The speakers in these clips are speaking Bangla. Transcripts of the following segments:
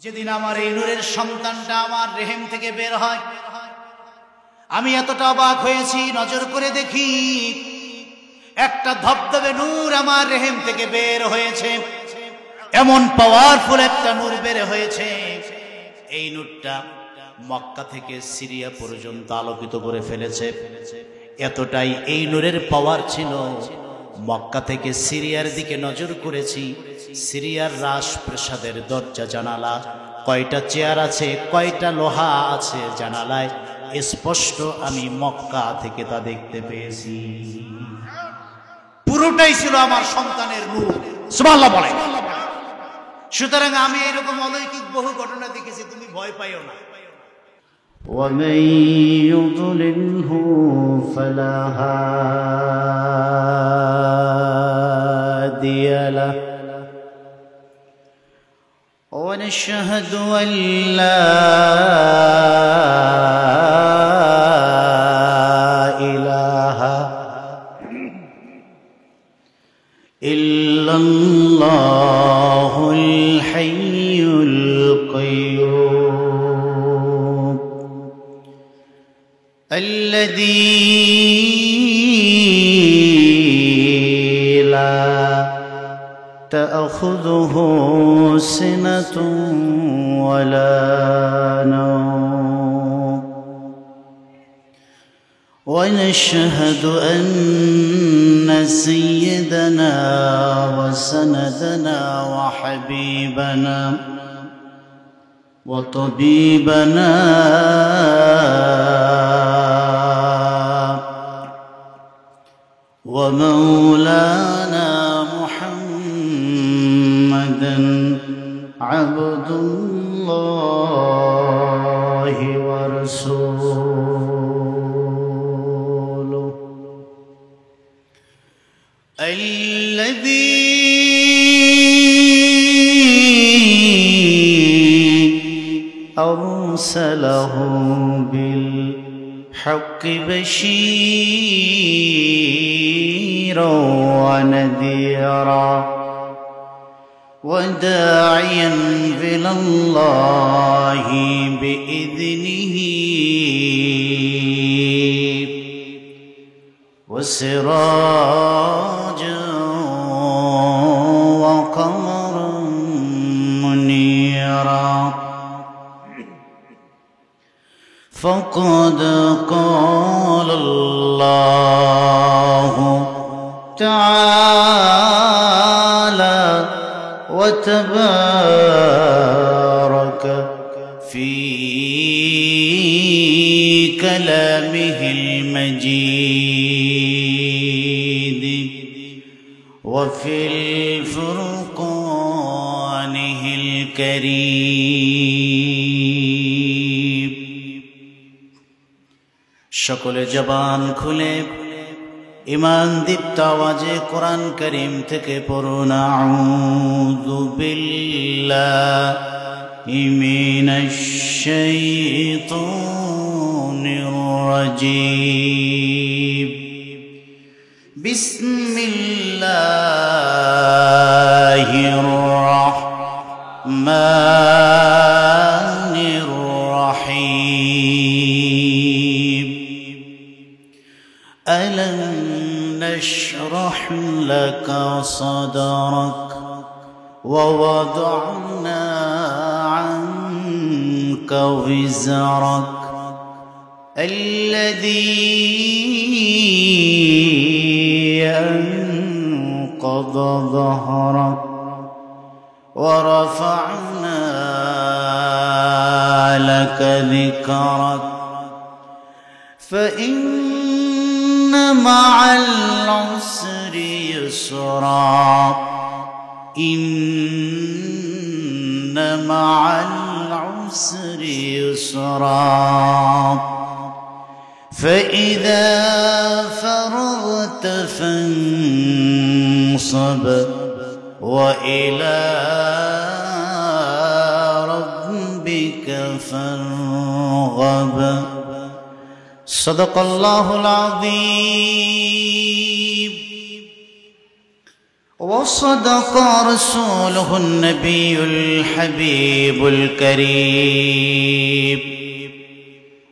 যেদিন আমার এই নূরের সন্তানটা আমার রেহেম থেকে বের হয়, আমি এতটা অবাক হয়েছি, নজর করে দেখি একটা ধবধবে নূর আমার রেহেম থেকে বের হয়েছে। এমন পাওয়ারফুল একটা নূর বের হয়েছে, এই নূরটা মক্কা থেকে সিরিয়া পর্যন্ত আলোকিত করে ফেলেছে। এতটাই এই নূরের পাওয়ার ছিল, মক্কা থেকে সিরিয়ার দিকে নজর করেছি, সিরিয়ার রাজপ্রাসাদের দরজা জানালা, কয়টা চেয়ার আছে, কয়টা লোহা আছে জানালায়, স্পষ্ট আমি মক্কা থেকে তা দেখতে পেয়েছি। পুরোটাই ছিল আমার সন্তানের নূর। সুবহানাল্লাহ বলে। সুতরাং আমি এরকম অলৌকিক বহু ঘটনা দেখেছি, তুমি ভয় পাইও না। ومن يضلله فلا هادي له ونشهد أن لا إله إلا الله الحي القيوم الذي لا تأخذه سنة ولا نوم ونشهد أن سيدنا وسندنا وحبيبنا وطبيبنا ومولانا محمدا عبد الله ورسوله الذي أرسله بالحق بشيرا ونذيرا وداعيا إلى الله بإذنه وسراجا وقمرا منيرا فقد قال الله تعالى وتبارك في كلامه المجيد وفي الفرقانه الكريم সকলে জবান খুলে ইমান দীপ্ত আওয়াজে কোরআন কারীম থেকে পড়ুন। আউযু বিল্লাহি মিনাশ শাইতানির রাজীম। বিসমিল্লাহির রাহমানির রাহিম। ألم نشرح لك صدرك ووضعنا عنك وزرك الذي أنقض ظهرك ورفعنا لك ذكرك فإن مع العسر يسرا إن مع العسر يسرا فإذا فرغت فانصب وإلى ربك فارغب صدق الله العظيم وصدق رسوله النبي الحبيب الكريم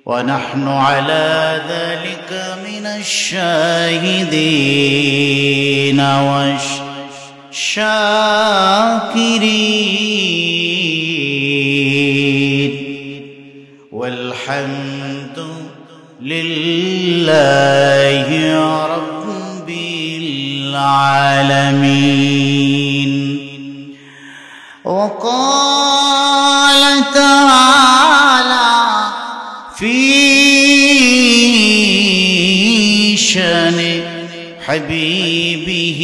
ونحن على ذلك من الشاهدين والشاكرين والحمد لله رب العالمين. وقال تعالى في شان حبيبه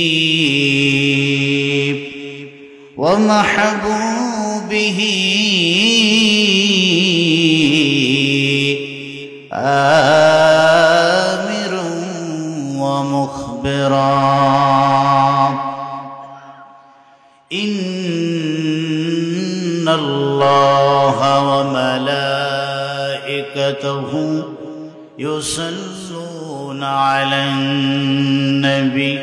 ومحبوبه آمرا ومخبرا إن الله وملائكته يصلون على النبي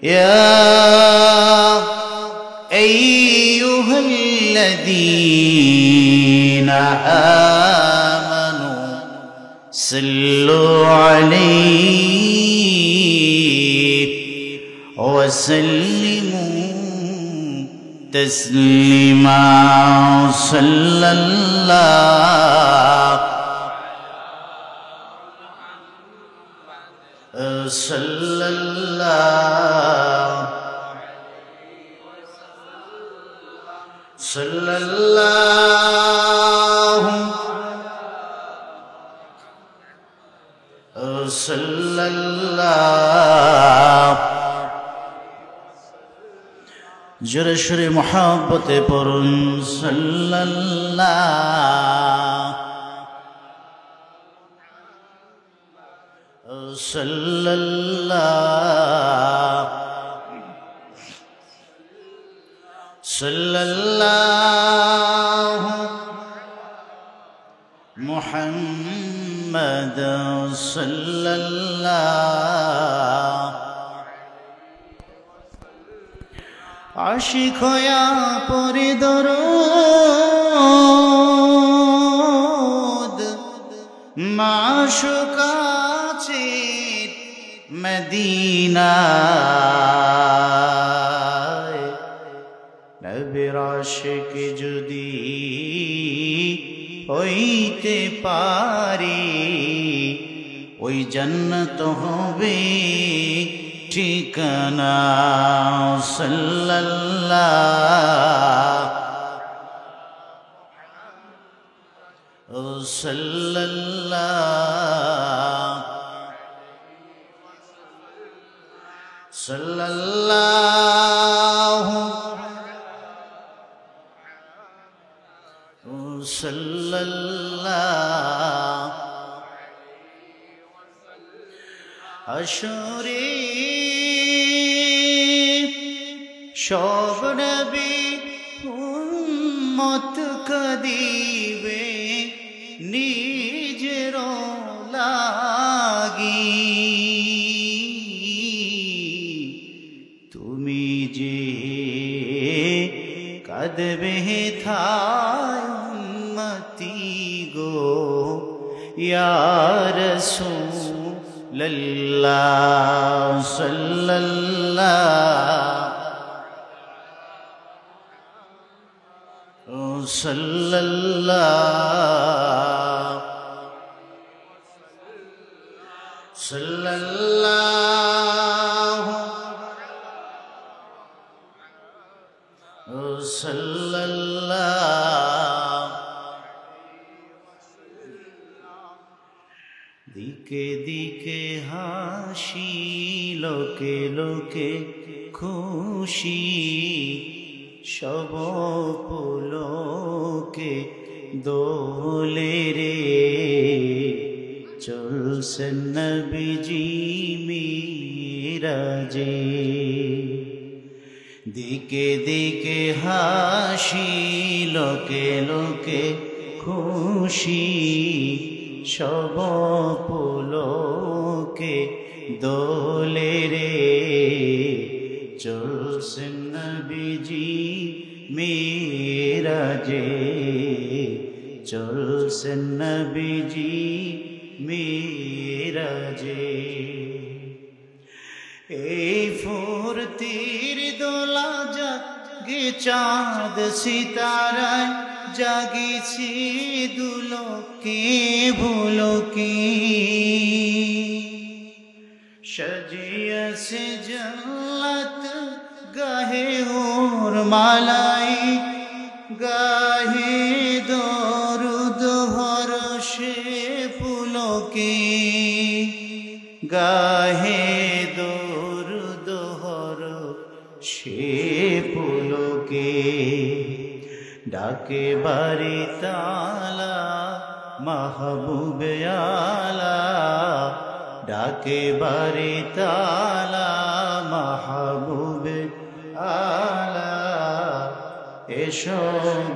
يا أيها الذين آمنوا صلوا عليه وسلموا تسليما. صلى الله صلى الله صلى الله صلى الله জোরে সোরে মোহাব্বতে পড়ুন সাল্লাল্লাহু সাল্লাল্লাহু সাল্লাল্লাহু মুহাম্মাদ সাল্লাল্লাহু আশিক হয়া পড়ে দরুদ মাশুক আছে মদিনায় নবীর আশিক যদি হইতে পারি ওই জান্নাত হবে ঠিকানা। সাল্লাল্লাহু সাল্লাল্লাহু সাল্লাল্লাহু সাল্লাল্লাহু হাশরে সব নবী উম্মত কদিবে নিজের লাগি তুমি যে কাঁদবে থায় উম্মতি গো ইয়া রাসূলুল্লাহ সাল্লাল্লাহু দিকে দিকে হাসি লোকে লোকে খুশি সব পুলকে দোলে রে চলছেন নবীজি মিরাজে দিকে দিকে হাসি লোকে লোকে খুশি সব পুলকে দোলে রে চলছেন নবীজি মিরাজে, চলছেন নবীজি মিরাজে। এই ফুরতির দোলা জাগে চাঁদ সিতারায়, জাগিছি দুলোকে ভুলোকে। সজিয়াছে জান্নাত গাহে ওর মালাই, গাহে দরুদ হরষে ফুলকে, গাহে দরুদ হরষে ফুলকে। ডাকে বাড়ি তালা মাহবুবে আলা, ডাকে বাড়ি তালা মাহবুবে আলা। এসো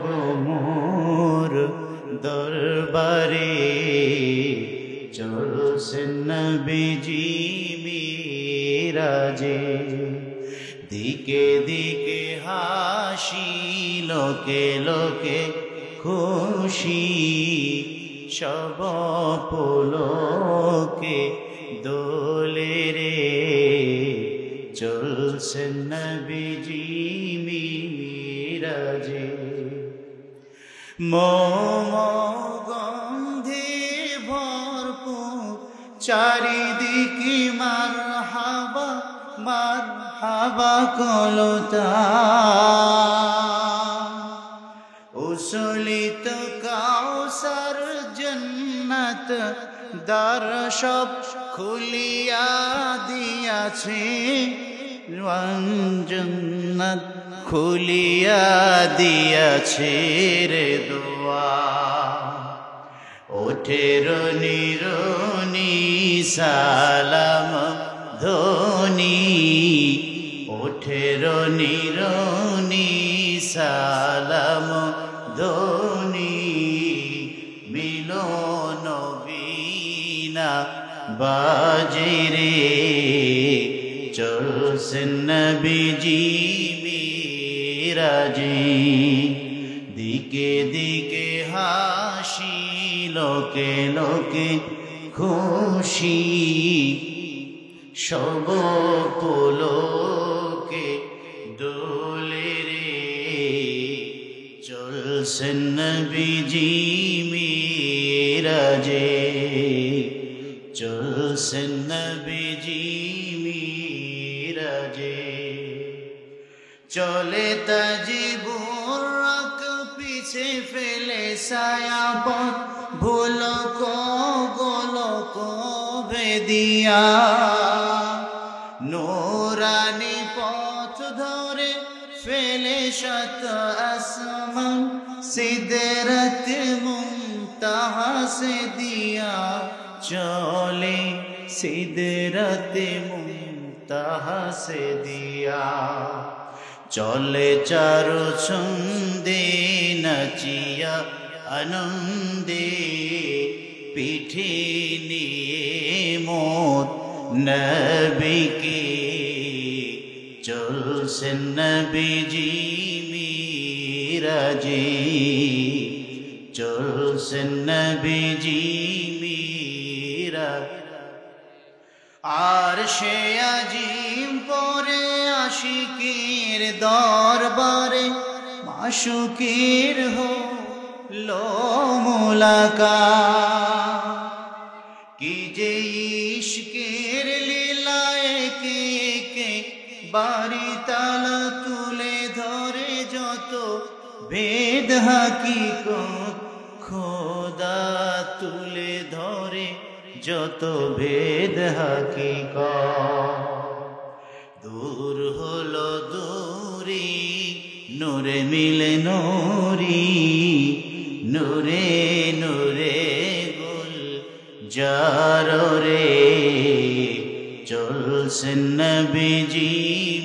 গো মোর দরবারে, চলছেন নবীজি মিরাজে। দিকে দিকে হাসি, লোকে লোকে খুশি, সব পুলকে দোলে রে। চলছেন নবীজি মিরাজে। গন্ধে ভরপুর চারিদিকে মারহাবা মারহাবা কলতা। উসলিত কাউসার জন্নত দ্বার সব খুলিয়া দিয়াছে, জন্নত খুলিয়া দিয়াছে রে দুয়ার। ওঠের নিরনি সালাম ধ্বনি, ওঠের নিরনি সালাম ধ্বনি। মিলন বিনা বাজিরে, চলছেন নবীজি মিরাজে। দিকে দিকে হাসি, লোকে লোকে খুশি, সব পুলকে দোলে রে। চলছেন নবীজি মিরাজে, চলছেন নবীজি মিরাজে। চলে তাজিবুর রাক পিছে ফেলে ছায়াপথ, ভুলক গোলক ভেদিয়া। নূরানি পথ ধরে ফেলে শত আসমান, সিদরাত মুনতাহা সে দিয়া চলে, সিদরাত মুনতাহা সে দিয়া। চলে চারু ছন্দে নাচিয়া আনন্দে, পিঠে নিয়ে মোর নবীকে। চলছেন নবীজি মিরাজে, চলছেন নবীজি মিরাজে। আর সে আজিম পরে আশিকের দরবারে, মাশুকের হলো মুলাকাত। কি যে ইশকের লীলা, একে একে বাড়ি তালা তুলে ধরে যত ভেদ হাকিকত, খোদা তুলে ধরে যত ভেদ হাকিকত। দূর হলো দূরি, নূরে মিলে নূরি, নূরে নূরে গুল জার রে। চলছেন নবীজি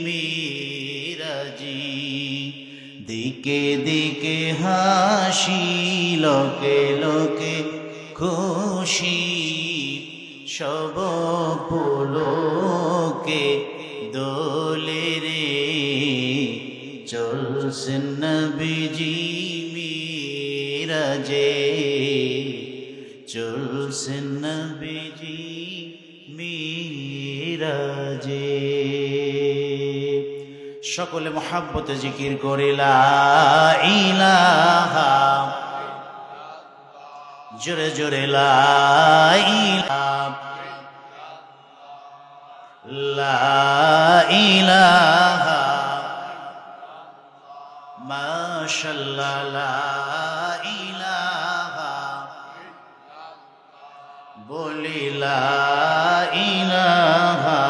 মিরাজি, দিকে দিকে হাসি, লোকে লোকে খুশি, সব পুলকে দোলে রে। চলছেন নবীজি মিরাজে, চলছেন নবীজি মিরাজে। সকলে মহাব্বতে জিকির করে লা ইলাহা, জোরে জোরে লা ইলাহা, লা ইলাহা মাশাআল্লাহ, লা ইলাহা, বলি লা ইলাহা,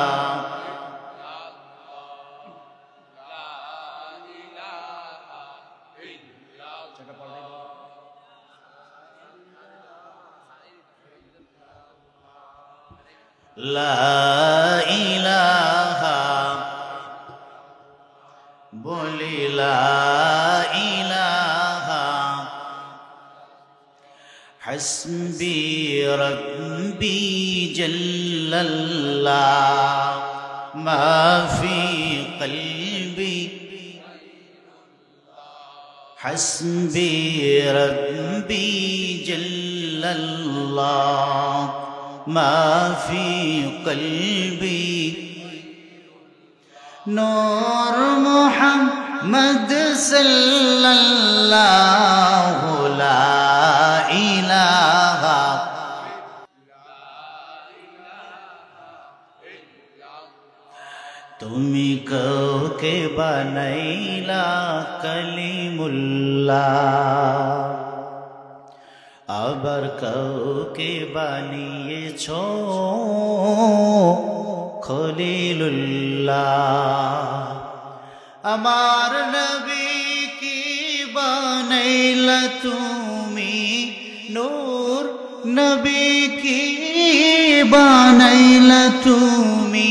লা ইলাহা, বলি লা ইলাহা, হাসবি রব্বি জাল্লাল্লাহ, মা ফি কলবি, হাসবি রব্বি জাল্লাল্লাহ, মা ফি কলবি, নূর মুহাম্মদ সাল্লাল্লাহু লা ইলাহা, তুমি কাউকে বানাইলা কলিমুল্লাহ, আবার কাউকে বানিয়েছ খলিলুল্লাহ। আমার নবী কি বানাইলা তুমি নূর, নবী কি বানাইলা তুমি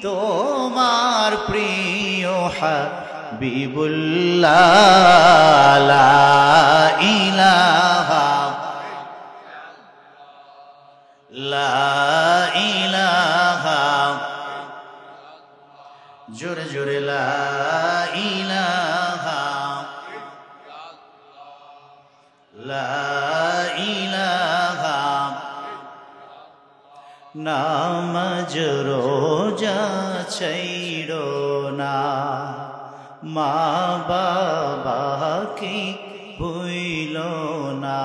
তোমার প্রিয় হাবিবুল্লাহ, লা ইলাহা, লা ইলাহা, জোরে জোরে লা ইলাহা, লা ইলাহা, নামাজ রোজা ছাইড়ো না, মা বাবাকে ভুইল না,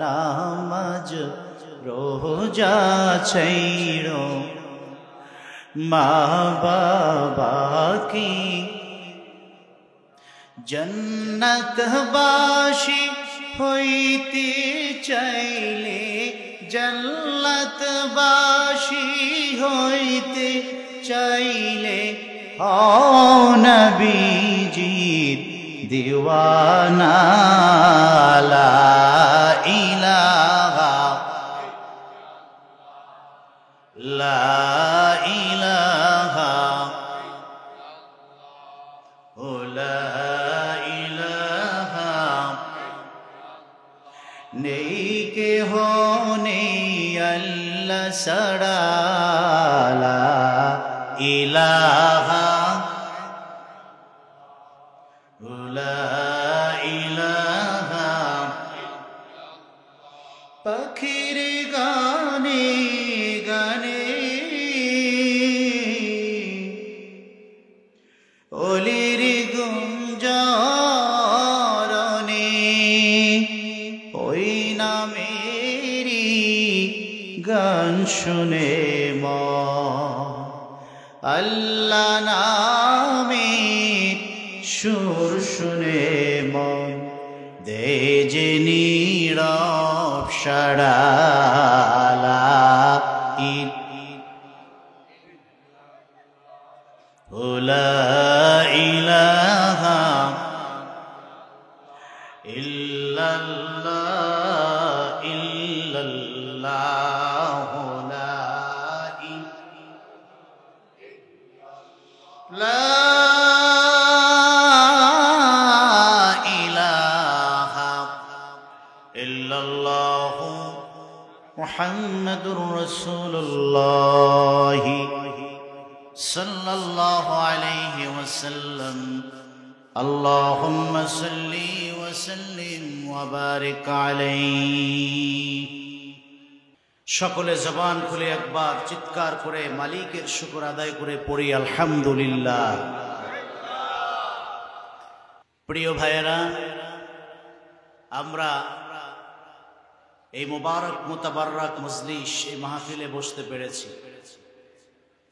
নামাজ রোজা ছাইড়ো, মা বাবাকে, জন্নতবাসী হইতে চাইলে, জন্নতবাসী হইতে চাইলে, হও নবীজির দিওয়ানা, লা ইলাহা, লা ইলাহা, ও লা ইলাহা, নেই কেহ নেই আল্লাহ ছাড়া, লা ইলাহা, ও লা ইলাহা, পাখির গানে গানে, ওলির গুঞ্জরণে, ওই নামেরি গান শুনে মন, আল্লাহ নামে সুর শুনে মন, দে যে নীরব সাড়া, লা ইলাহা ইল্লাল্লাহ, ইল্লাল্লাহ, লা ইলাহা ইল্লাল্লাহ, মুহাম্মাদুর রাসূলুল্লাহ সাল্লাল্লাহু আলাইহি ওয়াসাল্লাম। اللهم صل وسلم وبارك عليه সকলে জবান খুলে একবার চিৎকার করে মালিকের শুকর আদায় করে পড়ি আলহামদুলিল্লাহ। প্রিয় ভাইয়েরা, আমরা এই মুবারক মুতাবাররাক মজলিস, এই মাহফিলে বসতে পেরেছি।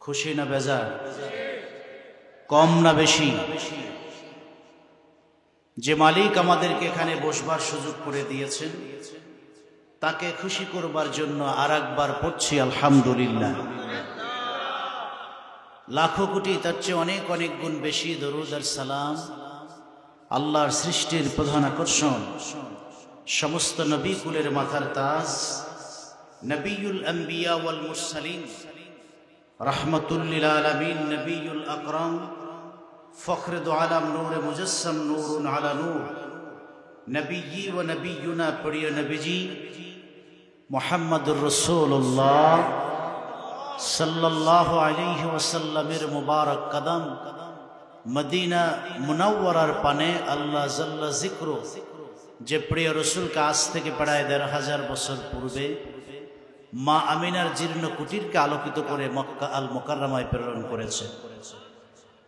খুশি না বেজার? কম না বেশি? যে মালিক আমাদেরকে এখানে বসবার সুযোগ করে দিয়েছেন, তাকে খুশি করবার জন্য আরেকবার পড়ছি আলহামদুলিল্লাহ। লাখো কোটি তার চেয়ে অনেক অনেক গুণ বেশি দরুদ আর সালাম আল্লাহর সৃষ্টির প্রধান আকর্ষণ, সমস্ত নবী কুলের মাথার তাজ, নবিয়ুল আম্বিয়া ওয়াল মুরসালিন, রাহমাতুল লিল আলামিন, নবিয়ুল আকরাম, ফখরে দু আলম, নূরে মুজাসসাম, নূরুন আলা নূর, নবিয়্যি ওয়া নবিয়্যুনা, প্রিয় নবীজি মুহাম্মদুর রাসূলুল্লাহ সাল্লাল্লাহু আলাইহি ওয়াসাল্লামের মুবারক কদম মদিনা মুনাওয়ারার পানে আল্লাহ জাল্লা যিকরু, যে প্রিয় রসুলকে আজ থেকে প্রায় ১৫০০ বছর পূর্বে মা আমিনার জীর্ণ কুটিরকে আলোকিত করে মক্কা আল মুকাররমায় প্রেরণ করেছে।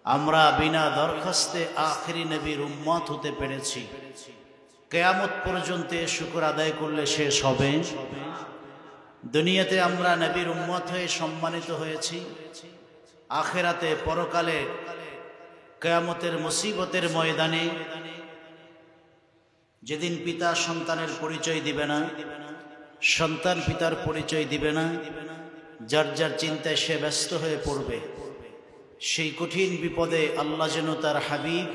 আমরা বিনা দরখাস্তে আখিরি নবীর উম্মত হতে পেরেছি। কিয়ামত পর্যন্ত শুকর আদায় করলে শেষ হবে। দুনিয়াতে আমরা নবীর উম্মত হয়ে সম্মানিত হয়েছি, আখিরাতে পরকালে কিয়ামতের মুসিবতের ময়দানে যেদিন পিতা সন্তানের পরিচয় দিবে না, সন্তান পিতার পরিচয় দিবে না, যার যার চিন্তায় সে ব্যস্ত হয়ে পড়বে, সেই কঠিন বিপদে আল্লাহ যেন তার হাবিব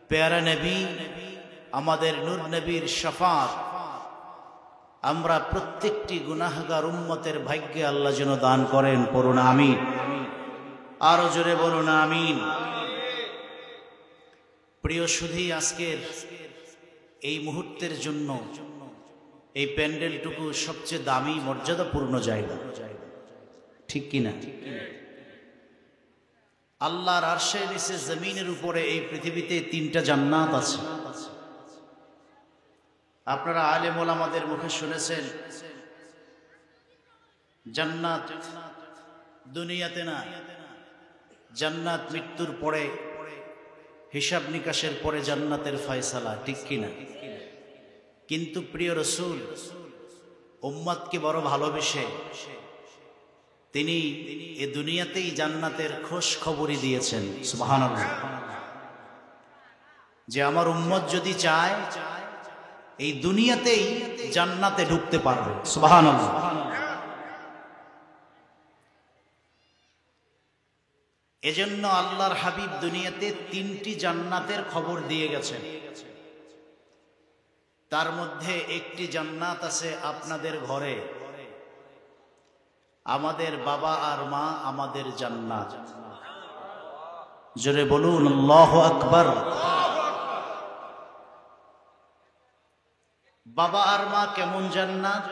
পেয়ারা নবী আমাদের নূর নবীর শাফাত আমরা প্রত্যেকটি গুনাহগার উম্মতের ভাগ্যে আল্লাহ যেন দান করেন। পড়ুন আমিন। আরো জোরে বলুন আমিন। প্রিয় সুধী, আজকের এই মুহূর্তের জন্য এই প্যান্ডেলটুকু সবচেয়ে দামি মর্যাদাপূর্ণ জায়গা, ঠিক কিনা? আল্লাহর আরশের নিচে জমিনের উপরে এই পৃথিবীতে 3টা জান্নাত আছে। আপনারা আলেম ওলামাদের মুখে শুনেছেন, জান্নাত দুনিয়াতে না, জান্নাত মৃত্যুর পরে, হিসাব নিকাশের পরে জান্নাতের ফয়সালা, ঠিক কিনা? কিন্তু প্রিয় রসুল উম্মতকে বড় ভালোবেসে তিনি এ দুনিয়াতেই জান্নাতের খোঁজ খবরই দিয়েছেন। সুবহানাল্লাহ। যে আমার উম্মত যদি চায় এই দুনিয়াতেই জান্নাতে ঢুকতে পারবে। সুবহানাল্লাহ। এজন্য আল্লাহর হাবিব দুনিয়াতে 3টি জান্নাতের খবর দিয়ে গেছেন। তার মধ্যে একটি জান্নাত আছে আপনাদের ঘরে, আমাদের বাবা আর মা আমাদের জান্নাত। জোরে বলুন আল্লাহু আকবার। বাবা আর মা কেমন জান্নাত?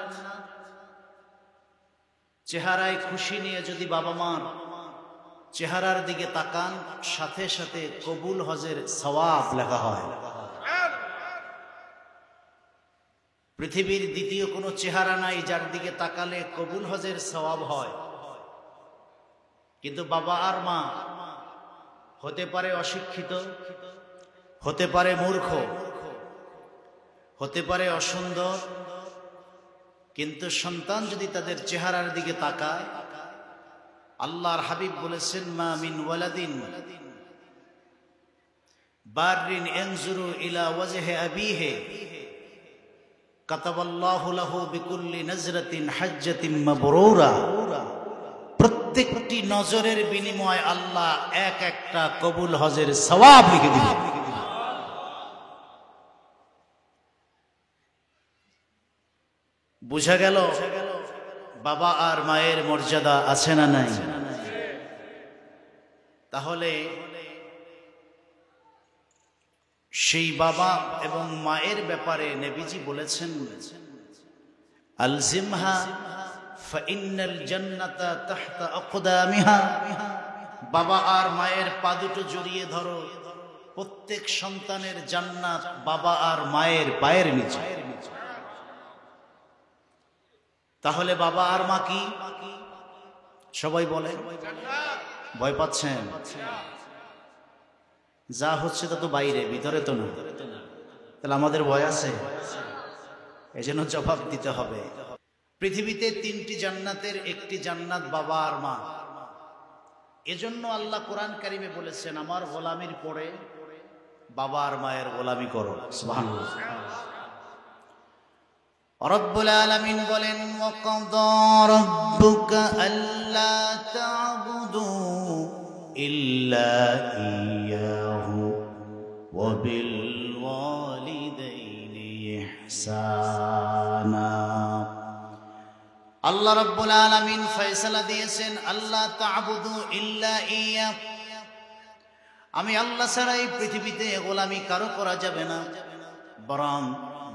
চেহারায় খুশি নিয়ে যদি বাবা মার চেহারার দিকে তাকান, সাথে সাথে কবুল হজের সওয়াব লেখা হয়। পৃথিবীর দ্বিতীয় কোনো চেহারা নাই যার দিকে তাকালে কবুল হজের সওয়াব হয়। কিন্তু বাবা আর মা হতে পারে অশিক্ষিত, হতে পারে মূর্খ, হতে পারে অসুন্দর, কিন্তু সন্তান যদি তাদের চেহারার দিকে তাকায়, আল্লাহর হাবিব বলেছেন, মা মিন ওয়ালাদিন বাররিন ইয়ানজুরু ইলা ওয়াজহি আবিহি কাতাবাল্লাহু লাহু বিকুল্লি নজরাতিন হাজ্জাতিন মাবরুরা। প্রত্যেকটি নজরের বিনিময়ে আল্লাহ এক একটা কবুল হজের সওয়াব লিখে দিবেন। বুঝা গেল বাবা আর মায়ের মর্যাদা আছে না নাই? তাহলে সেই বাবা এবং মায়ের ব্যাপারে নবীজি বলেছেন, আলজিমহা ফাইন্নাল জান্নাতা তাহতা আকদামিহা। বাবা আর মায়ের পা দুটো জড়িয়ে ধরো, প্রত্যেক সন্তানের জান্নাত বাবা আর মায়ের পায়ের নিচে। তাহলে বাবা আর মা কি? সবাই বলে। ভয় পাচ্ছেন? যা হচ্ছে তা তো বাইরে, ভিতরে তো না। তাহলে আমাদের ভয় আছে, এজন্য জবাব দিতে হবে। পৃথিবীতে 3টি জান্নাতের একটি জান্নাত বাবা আর মা। এজন্য আল্লাহ কোরআন কারিমে বলেছেন, আমার গোলামির পরে বাবা আর মায়ের গোলামি করো। সুবহানাল্লাহ। রব্বুল আলামিন বলেন, ওয়াকাদা রাব্বুকা আল্লা তা'বুদু ইল্লা ইয়্যাহু ওয়া বিল ওয়ালিদাইনি ইহসানা। আল্লাহ রাব্বুল আলামিন ফয়সালা দিয়েছেন, আল্লাহ তা'বুদু ইল্লা ইয়্যা, আমি আল্লাহ ছাড়া এই পৃথিবীতে গোলামি কারো করা যাবে না, বরং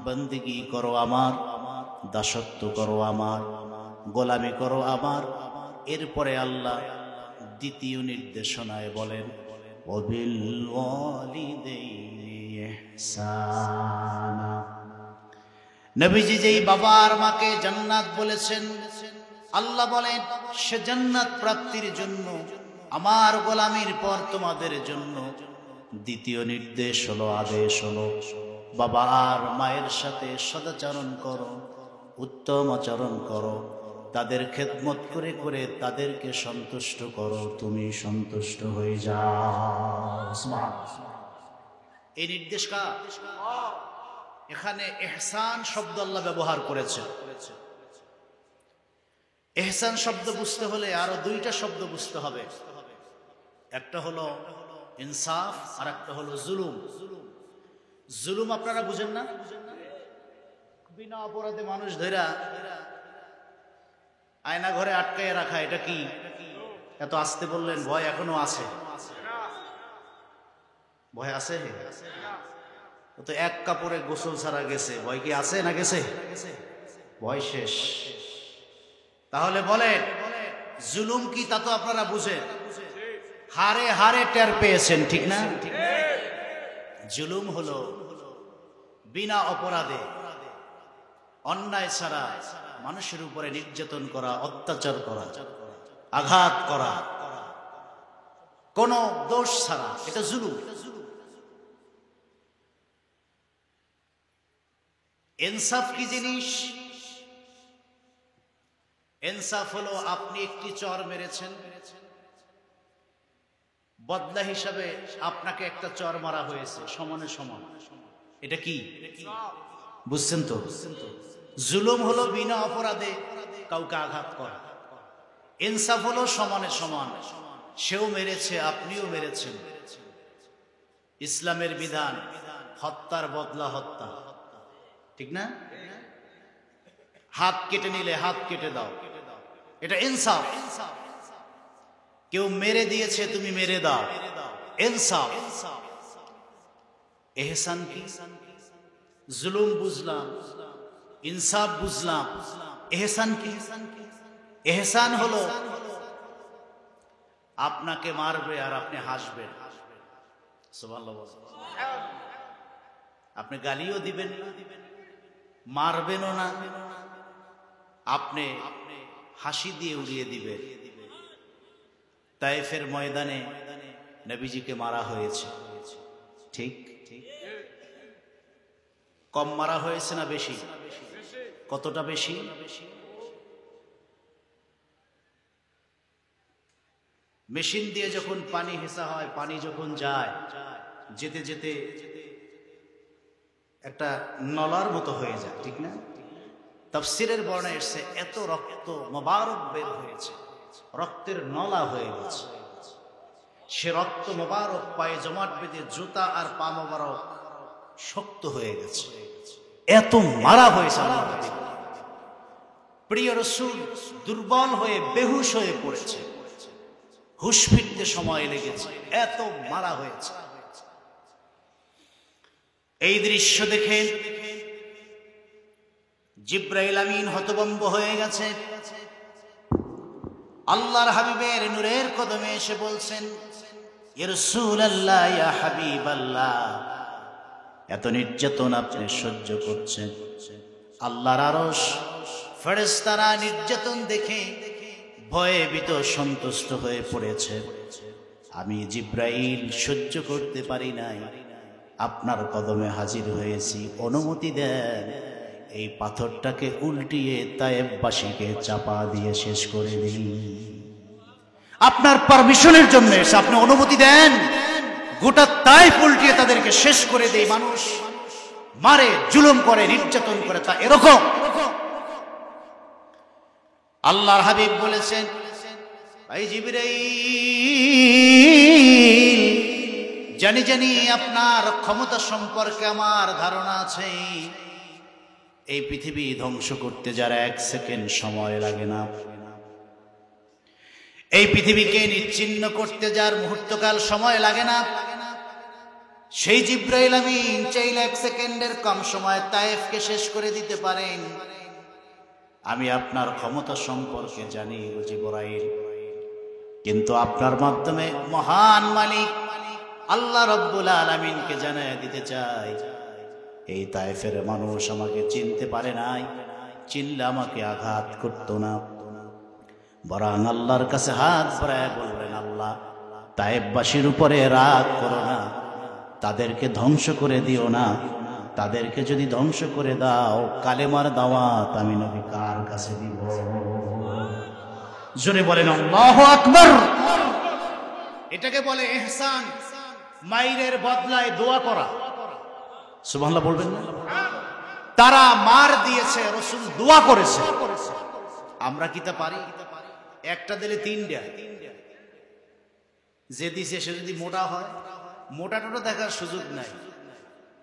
বন্দেগী করো আমার, দাসত্ব করো আমার, গোলামি করো আমার। এরপরে আল্লাহ দ্বিতীয় নির্দেশনায় বলেন, ওয়াবিল ওয়ালিদাইনি ইহসানা। নবীজি যেই বাবা আর মাকে জান্নাত বলেছেন, আল্লাহ বলেন সে জান্নাত প্রাপ্তির জন্য আমার গোলামির পর তোমাদের জন্য দ্বিতীয় নির্দেশ হলো, আদেশ হলো, বাবা আর মায়ের সাথে সদাচরণ করো, উত্তম আচরণ করো, তাদের খেদমত করে করে তাদেরকে সন্তুষ্ট করো, তুমি সন্তুষ্ট হয়ে যাও। এই নির্দেশ কার? এখানে ইহসান শব্দ আল্লাহ ব্যবহার করেছে। ইহসান শব্দ বুঝতে হলে আরো 2টা শব্দ বুঝতে হবে। একটা হলো ইনসাফ আর একটা হলো জুলুম। জুলুম আপনারা বুঝেন না? বিনা অপরাধে মানুষ ধইরা আয়না ঘরে আটকায় রাখা, এটা কি? এত আসতে বললেন, ভয় এখনো আছে? ভয় আছে? তো এক কাপড়ে গোসল ছাড়া গেছে, ভয় কি আছে না গেছে? ভয় শেষ। তাহলে বলেন জুলুম কি? তা তো আপনারা বুঝেন, হারে হারে টের পেয়েছেন, ঠিক না? জুলুম হলো বিনা অপরাধে অন্যায় ছাড়া মানুষের উপরে নির্যাতন করা, অত্যাচার করা, আঘাত করা, কোন দোষ ছাড়া, এটা জুলুম। ইনসাফ কি জিনিস? ইনসাফ হলো আপনি একটি চর মেরেছেন, বদলা হিসাবে আপনাকে একটা চর মারা হয়েছে সমানে সমান, এটা কি? বুঝছেন তো? জুলুম হলো বিনা অপরাধে কাউকে আঘাত করা, ইনসাফ হলো সমানে সমান, সেও মেরেছে আপনিও মেরেছেন। ইসলামের বিধান হত্যার বদলা হত্যা, ঠিক না? হাত কেটে নিলে হাত কেটে দাও, এটা ইনসাফ। কেউ মেরে দিয়েছে, তুমি মেরে দাও, ইনসাফ। ইহসান কি? জুলুম বুঝলাম, ইনসাফ বুঝলাম, ইহসান কি? ইহসান হলো আপনাকে মারবে আর আপনি হাসবেন, সুবহানাল্লাহ। আপনি গালিও দিবেন না, মারবেনও না, আপনি হাসি দিয়ে উড়িয়ে দিবেন। তায়েফের ময়দানে নবীজিকে মারা হয়েছে, ঠিক? কম মারা হয়েছে না বেশি? কতটা বেশি? মেশিন দিয়ে যখন পানি হেসা হয়, পানি যখন যায়, যেতে যেতে একটা নলার মতো হয়ে যায়, ঠিক না? তাফসীরের বর্ণনায় এসেছে এত রক্ত মোবারক বের হয়েছে, রক্তের নলা হয়ে গেছে। সে রক্ত মোবারক পায়ে জমাট বেঁধে জুতা আর পা মোবারক শক্ত হয়ে গেছে, এত মারা হয়েছে। প্রিয় রাসূল দুর্বল হয়ে বেহুশ হয়ে পড়েছে, হুঁশ ফিরতে সময় লেগেছে, এত মারা হয়েছে। এই দৃশ্য দেখে জিবরাইল আমিন হতভম্ব হয়ে গেছে। আল্লাহর হাবিবের নূরের কদমে এসে বলছেন, ইয়া রাসূলুল্লাহ, ইয়া হাবিবাল্লাহ, এত নির্যাতন আপনি সহ্য করছেন। আল্লাহর আরশ ফেরেশতারা নির্যাতন দেখে ভয়ে ভীত সন্তুষ্ট হয়ে পড়েছে। আমি জিব্রাইল সহ্য করতে পারি নাই, আপনার কদমে হাজির হয়েছি, অনুমতি দেন এই পাথরটাকে উল্টিয়ে তায়েববাসীকে চাপা দিয়ে শেষ করে দিই। আপনার পারমিশনের জন্য এসে আপনি অনুমতি দেন, গোটা তায়েব উল্টিয়ে তাদেরকে শেষ করে দেই। মানুষ মারে, জুলুম করে, নির্যাতন করে, তা এরকম। আল্লাহর হাবিব বলেছেন, ভাই জিবরাইল, জানি জানি আপনার ক্ষমতা সম্পর্কে আমার ধারণা আছে। এই পৃথিবী ধ্বংস করতে যারা 1 সেকেন্ড সময় লাগে না, এই পৃথিবীকে নিচ্ছিন্ন করতে যার মুহূর্তকাল সময় লাগে না, সেই জিবরাইল আমিন চাইলে 1 সেকেন্ডের কম সময় তায়েফকে শেষ করে দিতে পারেন। আমি আপনার ক্ষমতা সম্পর্কে জানি ও জিবরাইল, কিন্তু আপনার মাধ্যমে মহান মালিক আল্লাহ রাব্বুল আলামিনকে জানায় দিতে চাই, এই তায়েফের মানুষ আমাকে চিনতে পারে নাই, চিনলে আমাকে আঘাত করতো না, বরং আল্লাহর কাছে হাত বাড়ায় বলবেন, আল্লাহ তায়েফবাসীর উপরে রাগ করো না, তাদেরকে ধ্বংস করে দিও না, তাদেরকে যদি ধ্বংস করে দাও কালেমার দাওয়াত আমি নবী কার কাছে দিব? জোরে বলেন আল্লাহু আকবার। এটাকে বলে ইহসান, মাইরের বদলায় দোয়া করা। সুবহানাল্লাহ বলবেন না? তারা মার দিয়েছে, রাসূল দোয়া করেছে। আমরা কি তা পারি? একটা দিলে 3টা, যে দিছে সে যদি মোটা হয়, মোটা টোটা দেখার সুযোগ নাই,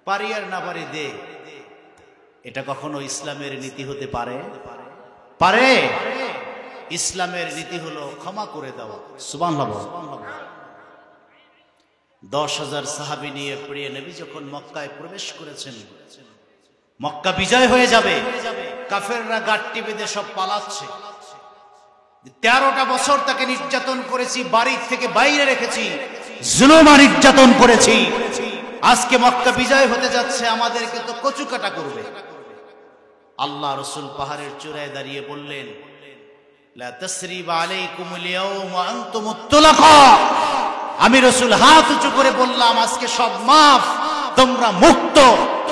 পারি আর না পারি দে। এটা কখনো ইসলামের নীতি হতে পারে? পারে? ইসলামের নীতি হলো ক্ষমা করে দেওয়া। সুবহানাল্লাহ। 10,000 সাহাবী নিয়ে প্রিয় নবী যখন মক্কায় প্রবেশ করেছেন, মক্কা বিজয় হয়ে যাবে, কাফেররা গাট্টি বেঁধে সব পালাচ্ছে। 13টা বছর তাকে নির্যাতন করেছি, বাড়ির থেকে বাইরে রেখেছি, জুলুম আর নির্যাতন করেছি। আজকে মক্কা বিজয় হতে যাচ্ছে, আমাদেরকে তো কচুকাটা করবে। আল্লাহ রাসূল পাহাড়ের চূড়ায় দাঁড়িয়ে বললেন, লা তাসরিবা আলাইকুমুল ইয়াওমা আনতুমুত তুলাকা। আমি রাসূল হাত উঁচু করে বললাম, আজকে সব মাফ, তোমরা মুক্ত,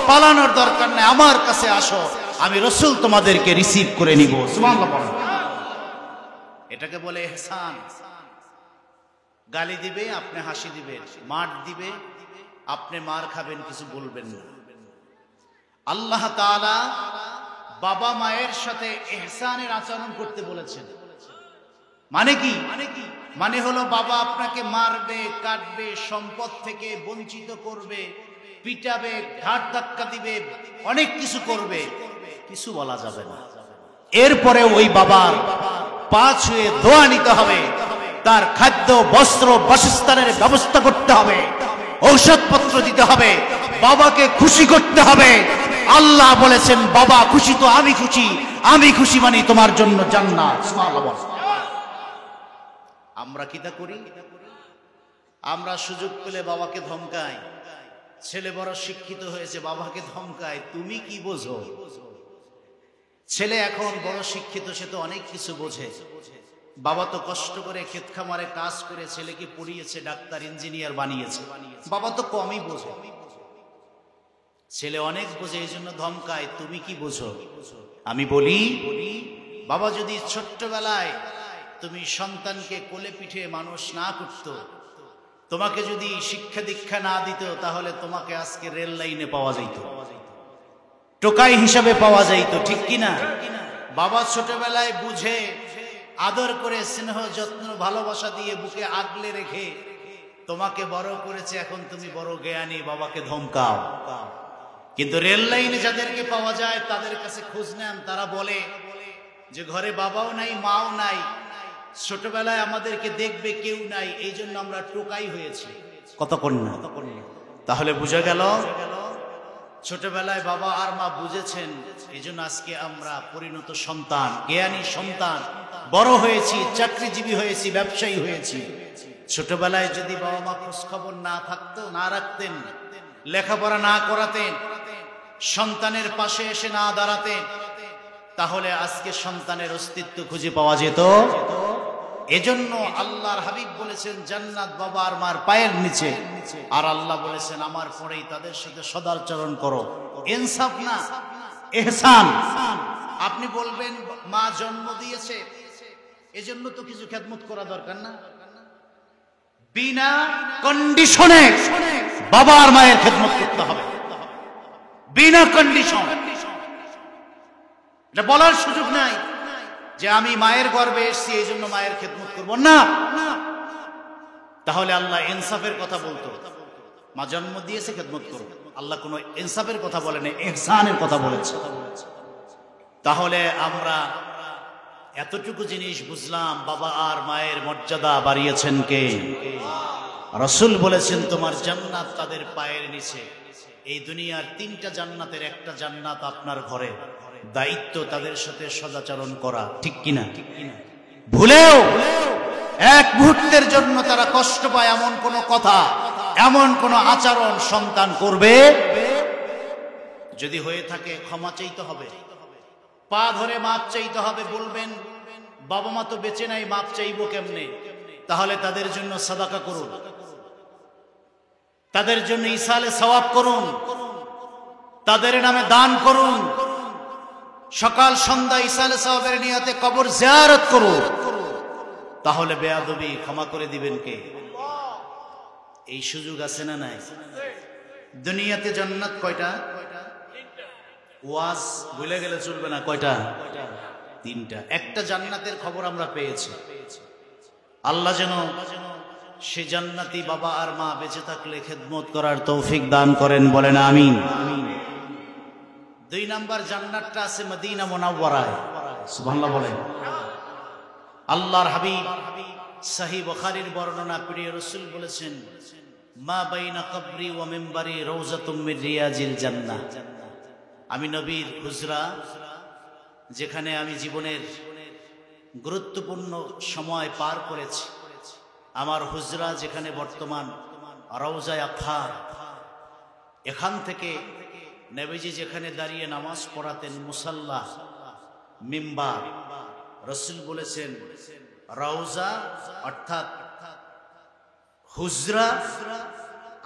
পালানোর দরকার নেই, আমার কাছে আসো, আমি রাসূল তোমাদেরকে রিসিভ করে নিব। সুবহানাল্লাহ। এটাকে বলে ইহসান। গালি দিবে আপনি হাসি দিবেন, মার দিবে আপনি মার খাবেন, কিছু বলবেন না। আল্লাহ তাআলা বাবা মায়ের সাথে ইহসানের আচরণ করতে বলেছেন। মানে কি? মানে হলো বাবা আপনাকে মারবে, কাটবে, সম্পদ থেকে বঞ্চিত করবে, পিটাবে, ঘাট ধাক্কা দিবে, অনেক কিছু করবে, কিছু বলা যাবে না। এরপরে ওই বাবার পা ছুঁয়ে দোয়া নিতে হবে, তার খাদ্য, বস্ত্র, বাসস্থানের ব্যবস্থা করতে হবে, ঔষধপত্র দিতে হবে, বাবাকে খুশি করতে হবে। আল্লাহ বলেছেন, বাবা খুশি তো আমি খুশি, আমি খুশি মানে তোমার জন্য জান্নাত। সুবহানাল্লাহ। আমরা কি তা করি? আমরা সুযোগ পেলে বাবাকে ধমকাই। ছেলে বড় শিক্ষিত হয়েছে, বাবাকে ধমকায়, তুমি কি বোঝো? ছেলে এখন বড় শিক্ষিত, সে তো অনেক কিছু বোঝে। বাবা তো কষ্ট করে ক্ষেত খামারে কাজ করে ছেলেকে পড়িয়েছে, ডাক্তার, ইঞ্জিনিয়ার বানিয়েছে, বাবা তো কমই বোঝে। ছেলে অনেক বোঝে, এই জন্য ধমকায়, তুমি কি বোঝো? আমি বলি, বাবা যদি ছোট্টবেলায় তুমি সন্তানকে কোলে পিঠে মানুষ না করত, তোমাকে যদি শিক্ষা দীক্ষা না দিত, তাহলে তোমাকে আজকে রেল লাইনে পাওয়া যাইত, টোকাই হিসাবে পাওয়া যাইত, ঠিক কিনা? বাবা ছোটবেলায় বুঝে, আদর করে, স্নেহ যত্ন ভালোবাসা দিয়ে বুকে আগলে রেখে তোমাকে বড় করেছে, এখন তুমি বড় জ্ঞানী, বাবাকে ধমকাও। কিন্তু রেল লাইনে যাদেরকে পাওয়া যায় তাদের কাছে খোঁজ নেন, তারা বলে যে ঘরে বাবাও নাই, মাও নাই, ছোটবেলায় আমাদেরকে দেখবে কেউ নাই, এই জন্য আমরা টোকাই হয়েছি। কতক্ষণ না? তাহলে বুঝা গেল, ছোটবেলায় বাবা আর মা বুঝেছেন, এই জন্য আজকে আমরা পরিণত সন্তান, জ্ঞানী সন্তান, বড় হয়েছি, চাকরিজীবী হয়েছি, ব্যবসায়ী হয়েছি। ছোটবেলায় যদি বাবা মা খোঁজ খবর না থাকতো, না রাখতেন, লেখাপড়া না করাতেন, সন্তানের পাশে এসে না দাঁড়াতেন, তাহলে আজকে সন্তানের অস্তিত্ব খুঁজে পাওয়া যেত। এজন্য আল্লাহর হাবিব বলেছেন জান্নাত বাবা আর মার পায়ের নিচে, আর আল্লাহ বলেছেন আমার পরেই তাদের সাথে সদাচরণ করো। ইনসাফ না, ইহসান। আপনি বলবেন মা জন্ম দিয়েছে এজন্য তো কিছু খেদমত করা দরকার না। বিনা কন্ডিশনে বাবা আর মায়ের খেদমত করতে হবে, বিনা কন্ডিশন। এটা বলার সুযোগ নাই যে আমি মায়ের গর্ভে এসেছি এই জন্য মায়ের খেদমত করব না। তাহলে আল্লাহ ইনসাফের কথা বলতো, মা জন্ম দিয়েছে খেদমত করো। আল্লাহ কোনো ইনসাফের কথা বলেনি, ইহসানের কথা বলেছে। তাহলে আমরা এতটুকু জিনিস বুঝলাম, বাবা আর মায়ের মর্যাদা বাড়িয়েছেন কে? রাসূল বলেছেন তোমার জান্নাত তাদের পায়ের নিচে। এই দুনিয়ার 3টা জান্নাতের একটা জান্নাত আপনার ঘরে, দায়িত্ব তাদের সাথে সদাচরণ করা, ঠিক কিনা? ভুলেও এক মুহূর্তের জন্য তারা কষ্ট পায় এমন কোন কথা, এমন কোন আচরণ সন্তান করবে, যদি হয়ে থাকে ক্ষমা চাইতে হবে, পা ধরে মাপ চাইতে হবে। বলবেন বাবা মা তো বেঁচে নাই, মাপ চাইবো কেমনে? তাহলে তাদের জন্য সাদাকা করুন, তাদের জন্য ইসালে সওয়াব করুন, তাদের নামে দান করুন, সকাল সন্ধ্যা ইসালে সওয়াবের নিয়তে কবর জিয়ারত করুন। তাহলে বেয়াদবি ক্ষমা করে দিবেন কে? এই সুযোগ আছে না নাই? দুনিয়াতে জান্নাত কয়টা? ওয়াজ ভুলে গেলে চলবে না, কয়টা? 3টা। একটা জান্নাতের খবর আমরা পেয়েছি। আল্লাহ যেন সে জান্নাতি বাবা আর মা বেঁচে থাকলে খেদমত করার তৌফিক দান করেন, বলেন আমিন। 2 নাম্বার জান্নাতটা আছে মদিনা মুনাওয়ারায়, সুবহানাল্লাহ বলেন। আল্লাহর হাবিব সহিহ বুখারীর বর্ণনা, প্রিয় রাসূল বলেছেন মা বাইনা কবরি ওয়া মিম্বারি রাউযাতুম মির রিয়াজিল জান্নাহ। আমি নবীর হুজরা, যেখানে আমি জীবনের গুরুত্বপূর্ণ সময় পার করেছি, আমার হুজরা যেখানে বর্তমান রওজায়ে আতহার, এখান থেকে নবীজি যেখানে দাঁড়িয়ে নামাজ পড়াতেন, মুসাল্লা, মিম্বার, রাসূল বলেছেন রওজা অর্থাৎ হুজরা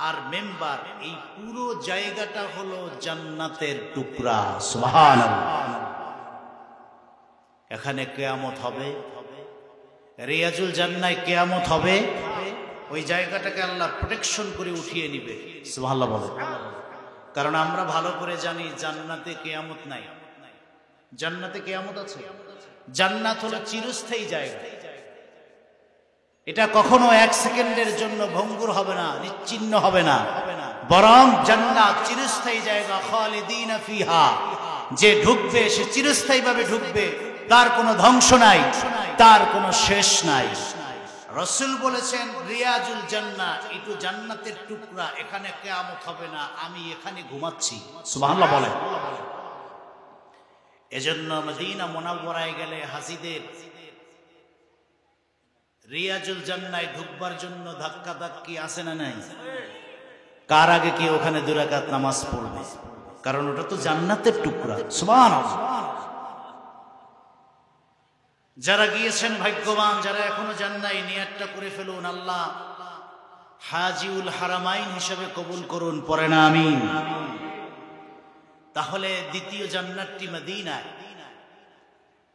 আর মেম্বার, এই পুরো জায়গাটা হলো জান্নাতের টুকরা। সুবহানাল্লাহ। এখানে কিয়ামত হবে, রিয়াজুল জান্নায় কিয়ামত হবে, ওই জায়গাটাকে আল্লাহ প্রোটেকশন করে উঠিয়ে নিবে। সুবহানাল্লাহ বলে। কারণ আমরা ভালো করে জানি জান্নাতে কিয়ামত নাই। জান্নাতে কিয়ামত আছে? জান্নাত হলো চিরস্থায়ী জায়গা। এটা কখনো 1 সেকেন্ডের জন্য ভঙ্গুর হবে না, নিশ্চিহ্ন হবে না, বরং জান্নাত চিরস্থায়ী জায়গা। খালিদিনা ফিহা, যে ঢুকবে সে চিরস্থায়ীভাবে ঢুকবে, তার কোনো ধ্বংস নাই, তার কোনো শেষ নাই। রাসূল বলেছেন রিয়াজুল জান্নাহ, একটু জান্নাতের টুকরা, এখানে কিয়ামত হবে না, আমি এখানে ঘুমাচ্ছি। সুবহানাল্লাহ বলেন। এজন্য মদিনা মুনাওয়ারায় গেলে হাজীদের রিয়াজুল জান্নায় ঢুকবার জন্য ধাক্কা ধাক্কি আছে না নাই? কার আগে কি ওখানে 2 রাকাত নামাজ পড়বে? কারণ ওটা তো জান্নাতের টুকরা। সুবহানাল্লাহ। যারা গিয়েছেন ভাগ্যবান, যারা এখনো যান নাই নিয়তটা করে ফেলুন, আল্লাহ হাজিউল হারামাইন হিসেবে কবুল করুন, পড়েন আমিন। তাহলে দ্বিতীয় জান্নাতটি মদিনায়,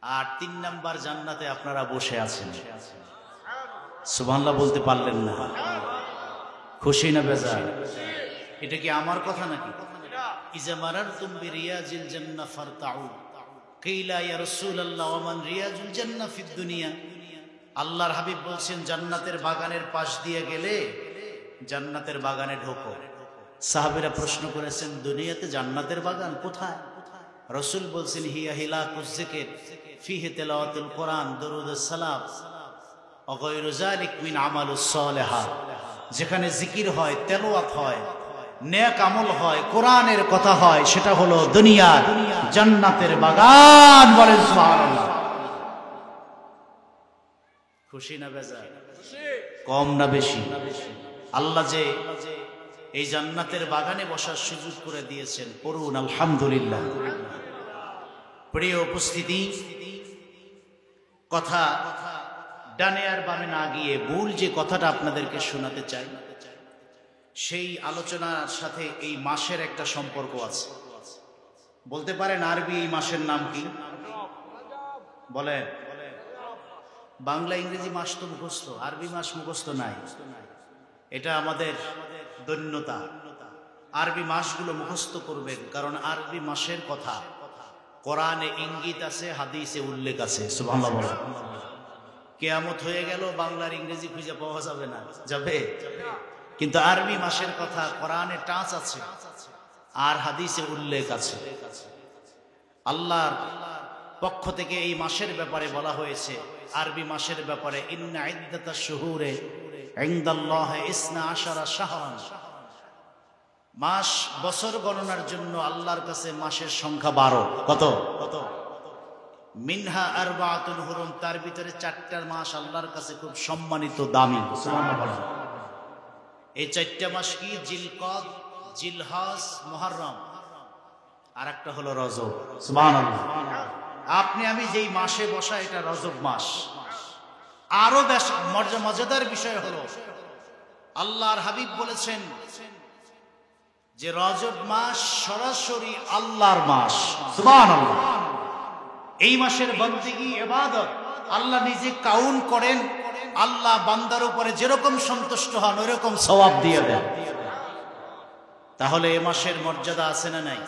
আর 3 নাম্বার জান্নাতে আপনারা বসে আছেন। সুবহানাল্লাহ বলতে পারলেন না? খুশি না বেজার? এটা কি আমার কথা নাকি? ইজা মারারতুম বিরিয়াজিল জান্নাহ ফারতাউ কিলা ইয়া রাসূলুল্লাহ ওয়া মান রিয়াজুল জান্নাহ ফিদ দুনিয়া। আল্লাহর হাবিব বলছেন জান্নাতের বাগানের পাশ দিয়ে গেলে জান্নাতের বাগানে ঢোকো। সাহাবীরা প্রশ্ন করেছেন দুনিয়াতে জান্নাতের বাগান কোথায়? রাসূল বলছেন হিয়া হিলাকুজ যিকির ফিহি তিলাওয়াতুল কোরআন দুরুদুস সালাম ওয়া গায়রু যালিক মিন আমালুস সালিহাত। যেখানে জিকির হয়, তেলাওয়াত হয়, নেক আমল হয়, কোরআনের কথা হয়, সেটা হলো দুনিয়ার জান্নাতের বাগান। বলেন সুবহানাল্লাহ। খুশি না বেজার? খুশি। কম না বেশি? আল্লাহ যে এই জান্নাতের বাগানে বসার সুযোগ করে দিয়েছেন, পড়ুন আলহামদুলিল্লাহ। প্রিয় উপস্থিতি, কথা ডানে আর বামে না গিয়ে মূল যে কথাটা আপনাদেরকে শোনাতে চাই, সেই আলোচনার সাথে এই মাসের একটা সম্পর্ক আছে। বলতে পারেন আরবি এই মাসের নাম কি? বলেন। বাংলা ইংরেজি মাস তো মুখস্থ, আরবি মাস মুখস্থ নাই। এটা আমাদের দৈন্যতা। আরবি মাসগুলো মুখস্থ করবেন, কারণ আরবি মাসের কথা কোরআনে ইঙ্গিত আছে, হাদিসে উল্লেখ আছে। সুবহানাল্লাহ। কিয়ামত হয়ে গেল, বাংলার ইংরেজি খুঁজে পাওয়া যাবে না, যাবে? কিন্তু আরবি মাসের কথা কোরআনে টাচ আছে আর হাদিসে উল্লেখ আছে। আল্লাহর পক্ষ থেকে এই মাসের ব্যাপারে বলা হয়েছে, আরবি মাসের ব্যাপারে, ইন্না ইদ্দাতাশ শুহুরে ইনদাল্লাহি 12 শাহরান। মাস বছর গণনার জন্য আল্লাহর কাছে মাসের সংখ্যা 12। কত? মিনহা আরবাতুন হুরুম, তার ভিতরে 4টা মাস আল্লাহর কাছে খুব সম্মানিত, দামি। সুবহানাল্লাহ। এই 4টা মাস কি? জিলকদ, জিলহজ, মুহররম, আর একটা হলো রজব। সুবহানাল্লাহ। আপনি আমি যেই মাসে বসা, এটা রজব মাস। আরো বেশ মজাদার বিষয় হলো, আল্লাহর হাবিব বলেছেন যে রজব মাস সরাসরি আল্লাহর মাস। সুবহানাল্লাহ। এই মাসের বন্দেগী, ইবাদত আল্লাহ নিজে কাউন্ট করেন। আল্লাহ বান্দার উপরে যেরকম সন্তুষ্ট হন ওইরকম সওয়াব দিয়ে দেন। তাহলে এই মাসের মর্যাদা আছে না নাই?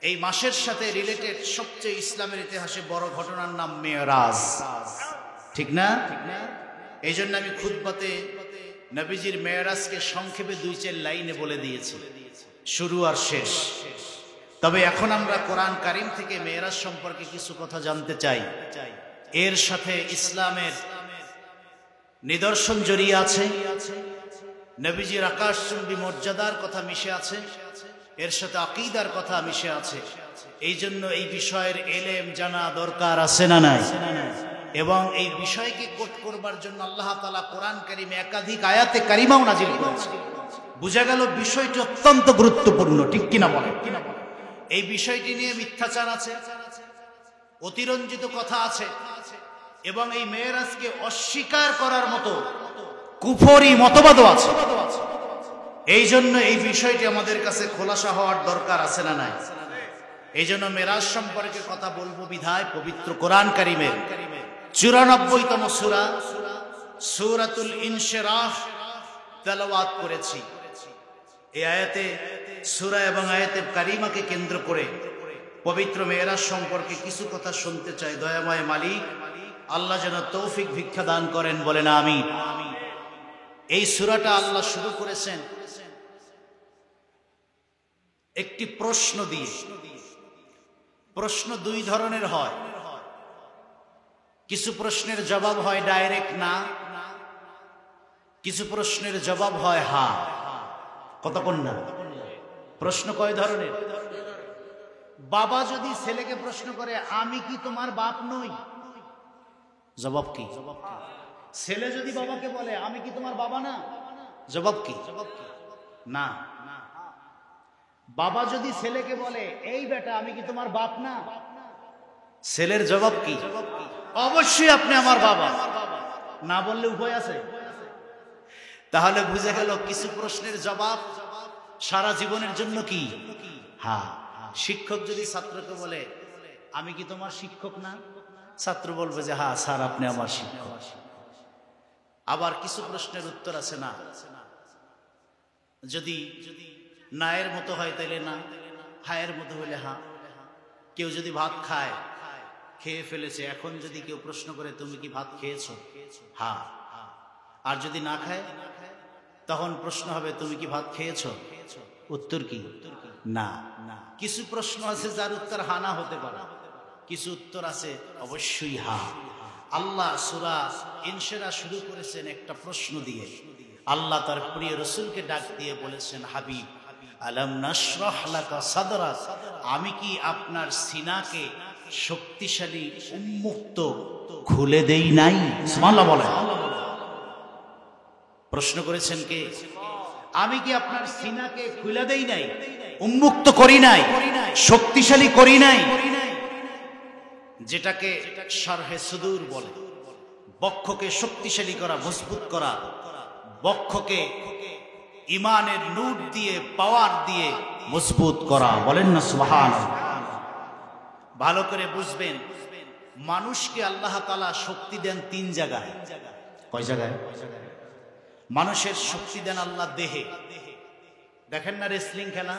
এই মাসের সাথে রিলেটেড সবচেয়ে ইসলামের ইতিহাসে বড় ঘটনার নাম মেরাজ, ঠিক না? এই জন্য আমি খুতবাতে নবীজির মেরাজকে সংক্ষেপে 2-4 লাইনে বলে দিয়েছি, শুরু আর শেষ। তবে এখন আমরা কোরআন কারীম থেকে মেরাজ সম্পর্কে কিছু কথা জানতে চাই। এর সাথে ইসলামের নিদর্শন জড়িয়ে আছে, নবীজির আকাশচুম্বী মর্যাদার কথা মিশে আছে, এর সাথে আকীদার কথা মিশে আছে। এই জন্য এই বিষয়ের এলেম জানা দরকার আছে না নাই? এবং এই বিষয়কে কোট করবার জন্য আল্লাহ তাআলা কোরআন কারীমে একাধিক আয়াতে কারিমাও নাজিল করেছেন। বুঝা গেল বিষয়টি অত্যন্ত গুরুত্বপূর্ণ, ঠিক কিনা বলেন? এই বিষয়টি নিয়ে মিথ্যাচার আছে, অতিরঞ্জিত কথা আছে, এবং এই মেরাজকে অস্বীকার করার মতো কুফরি মতবাদও আছে। এই জন্য এই বিষয়টি আমাদের কাছে খোলাসা হওয়ার দরকার আছে না নাই? এই জন্য মেরাজ সম্পর্কে কথা বলবো বিধায় পবিত্র কোরআন কারীমের 94তম সূরা সূরাতুল ইনশিরাহ তেলাওয়াত করেছি। এই আয়াতে সূরা এবং আয়াতে কারিমাকে কেন্দ্র করে পবিত্র মেরাজ সম্পর্কে কিছু কথা শুনতে চাই। দয়াময় মালিক আল্লাহ যেন তৌফিক ভিক্ষা দান করেন, বলেন আমিন। এই সূরাটা আল্লাহ শুরু করেছেন একটি প্রশ্ন দিয়ে। প্রশ্ন 2 ধরনের হয়, কিছু প্রশ্নের জবাব হয় ডাইরেক্ট না, কিছু প্রশ্নের জবাব হয় হা। কতক্ষণ না? প্রশ্ন কয় ধরনের? বাবা যদি ছেলেকে প্রশ্ন করে, আমি কি তোমার বাপ নই? জবাব কি? ছেলে যদি বাবাকে বলে, আমি কি তোমার বাবা না? জবাব কি? না। বাবা যদি ছেলেকে বলে, এই বেটা আমি কি তোমার বাপ না? ছেলের জবাব কি? অবশ্যই আপনি আমার বাবা। না বললে উপায় আছে? তাহলে বুঝে গেল কিছু প্রশ্নের জবাব সারা জীবনের জন্য কি? হ্যাঁ। শিক্ষক যদি ছাত্রকে বলে, আমি কি তোমার শিক্ষক না? ছাত্র বলবে যে হ্যাঁ স্যার, আপনি আমার শিক্ষক। আবার কিছু প্রশ্নের উত্তর আছে না, যদি নায়ের মতো হয় তাইলে না, হায়ের মতো হইলে হা। কেউ যদি ভাত খায়, খেয়ে ফেলেছে, এখন যদি কেউ প্রশ্ন করে তুমি কি ভাত খেয়েছো? হ্যাঁ। আর যদি না খায়, তখন প্রশ্ন হবে তুমি কি ভাত খেয়েছো? উত্তর কি? না। কিছু প্রশ্ন আছে যার উত্তর হা না হতে পারে, কিছু উত্তর আছে অবশ্যই হা। আল্লাহ সূরা ইনশিরাহ শুরু করেছেন একটা প্রশ্ন দিয়ে। আল্লাহ তার প্রিয় রাসূলকে ডাক দিয়ে বলেছেন, হাবিব আলাম নাশরাহ লাকা সাদরাক, আমি কি আপনার সিনাকে শক্তিশালী উন্মুক্ত খুলে দেই নাই? সুবহানাল্লাহ বলেন। প্রশ্ন করেছেন কে? আমি কি আপনার সিনাকে খুলে দেই নাই, উন্মুক্ত করি নাই, শক্তিশালী করি নাই? যেটাকে শারহে সুদূর বলে, বক্ষকে শক্তিশালী করা, মজবুত করা, বক্ষকে ইমানের নূর দিয়ে, পাওয়ার দিয়ে মজবুত করা। বলেন না সুবহানাল্লাহ। ভালো করে বুঝবেন, মানুষকে আল্লাহ তাআলা শক্তি দেন 3 জায়গায়। কয় জায়গায়? মানুষের শক্তি দেন আল্লাহ দেহে। দেখেন না রেসলিং খেলা,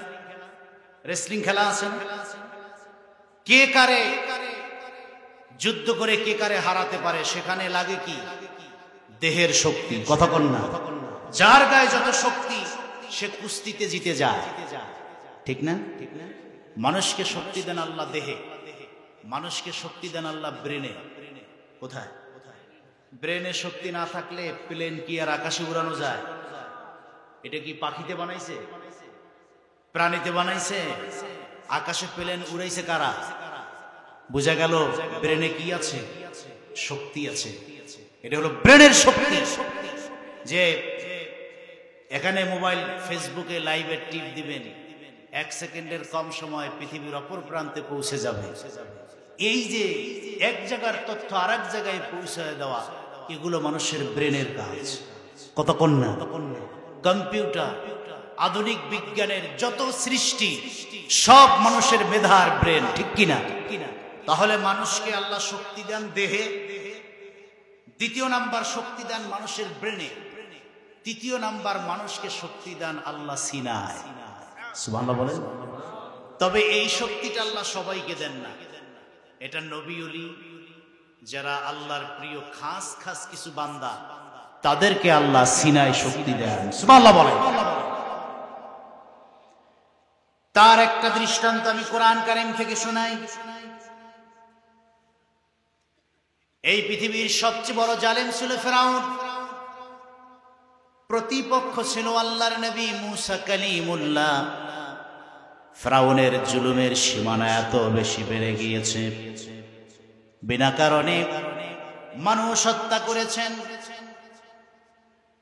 রেসলিং খেলা আছে না? কে কারে যুদ্ধ করে কে কারে হারাতে পারে, সেখানে লাগে কি? দেহের শক্তি। কথা বল না? যার গায়ে যত শক্তি সে কুস্তিতে জিতে যায়, ঠিক না? মানুষকে শক্তি দেন আল্লাহ দেহে, মানুষকে শক্তি দেন আল্লাহ ব্রেনে। কোথায়? ব্রেনে শক্তি না থাকলে প্লেন কি আর আকাশে উড়ানো যায়? এটা কি পাখিতে বানাইছে, প্রাণীতে বানাইছে? আকাশে প্লেন উড়াইছে কারা? বোঝা গেল ব্রেনে কি আছে? শক্তি আছে। এটা হলো ব্রেনের শক্তি। যে এখানে মোবাইল, ফেসবুকে লাইভে টিপ দিবেন, 1 সেকেন্ডের কম সময় পৃথিবীর অপর প্রান্তে পৌঁছে যাবে। এই যে এক জায়গার তথ্য আর এক জায়গায় পৌঁছে দেওয়া, এগুলো মানুষের ব্রেনের কাজ। কতক্ষণ না? কম্পিউটার, আধুনিক বিজ্ঞানের যত সৃষ্টি সব মানুষের মেধার ব্রেন, ঠিক কিনা? তাহলে মানুষকে আল্লাহ শক্তি দেন দেহে, দ্বিতীয় নাম্বার শক্তি দেন মানুষের ব্রেনে, তৃতীয় নাম্বার মানুষকে শক্তি দেন আল্লাহ সিনায়। সুবহানাল্লাহ বলেন। তবে এই শক্তিটা আল্লাহ সবাইকে দেন না। এটা নবী ওলি, যারা আল্লাহর প্রিয় খাস খাস কিছু বান্দা, তাদেরকে আল্লাহ সিনায় শক্তি দেন। সুবহানাল্লাহ বলেন। তার একটা দৃষ্টান্ত আমি কোরআন কারীম থেকে শোনাই। এই পৃথিবীর সবচেয়ে বড় জালেম ছিল ফেরাউন। প্রতিপক্ষ ছিল আল্লাহর নবী মুসা কালিমুল্লাহ। ফেরাউনের জুলুমের সীমানা এত বেশি বেড়ে গিয়েছে, বিনা কারণে মানুষ হত্যা করেছেন,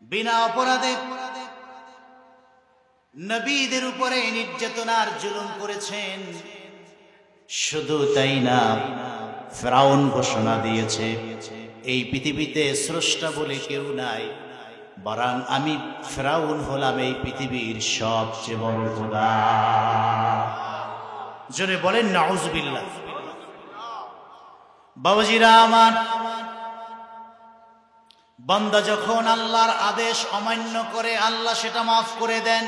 বিনা অপরাধে নবীদের উপরে নির্যাতনার জুলুম করেছেন। শুধু তাই না, ফেরাউন ঘোষণা দিয়েছে এই পৃথিবীতে স্রষ্টা বলে কেউ নাই, বরং আমি ফেরাউন হলাম এই পৃথিবীর সবচেয়ে বড় খোদা। জোরে বলেন নাউজুবিল্লাহ। বাবাজিরা আমার, বান্দা যখন আল্লাহর আদেশ অমান্য করে আল্লাহ সেটা মাফ করে দেন।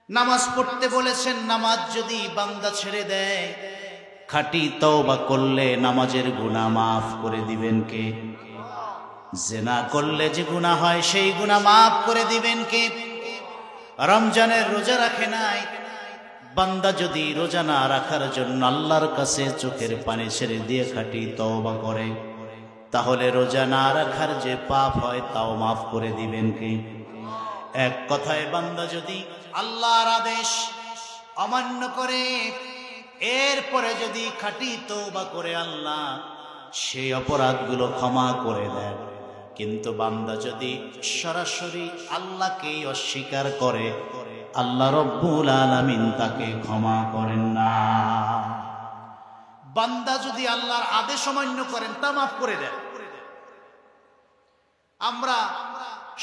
নামাজ পড়তে বলেছেন, নামাজ যদি বান্দা ছেড়ে দেয়, খাঁটি তওবা করলে নামাজের গুনাহ মাফ করে দিবেন কে? জিনা করলে যে গুনাহ হয় সেই গুনাহ মাফ করে দিবেন কে? রমজানের রোজা রাখে নাই, বান্দা যদি রোজা না রাখার জন্য আল্লাহর কাছে চোখের পানি ছেড়ে দিয়ে খাঁটি তওবা করে, তাহলে রোজা না রাখার যে পাপ হয় তাও মাফ করে দিবেন কে? এক কথায়, বান্দা যদি আল্লাহর আদেশ অমান্য করে এরপরে যদি খাঁটি তওবা করে আল্লাহ সেই অপরাধগুলো ক্ষমা করে দেন। কিন্তু বান্দা যদি সরাসরি আল্লাহকেই অস্বীকার করে, আল্লাহ রব্বুল আলামিন তাকে ক্ষমা করেন না। বান্দা যদি আল্লাহর আদেশ অমান্য করেন তা মাফ করে দেন। আমরা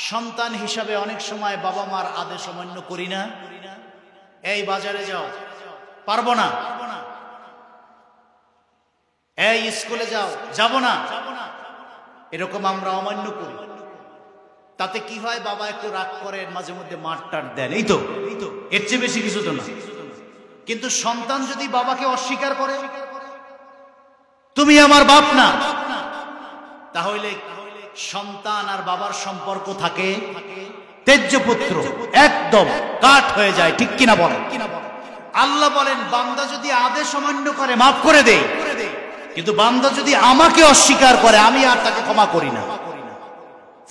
সন্তান হিসাবে অনেক সময় বাবা মার আদেশ অমান্য করি না। এই বাজারে যাও, পারবো না। এই স্কুলে যাও, যাব না। এরকম আমরা অমান্য করি। তাতে কি হয়? বাবা একটু রাগ করেন, মাঝে মধ্যে মারটার দেন, এই তো, এর চেয়ে বেশি কিছু তো না। কিন্তু সন্তান যদি বাবাকে অস্বীকার করে, তুমি আমার বাপ না, তাহলে সন্তান আর বাবার সম্পর্ক থাকে তেজ্য পুত্র, একদম কাট হয়ে যায়, ঠিক কিনা বলেন? আল্লাহ বলেন, বান্দা যদি আদেশ অমান্য করে মাফ করে দেই, কিন্তু বান্দা যদি আমাকে অস্বীকার করে আমি আর তাকে ক্ষমা করি না।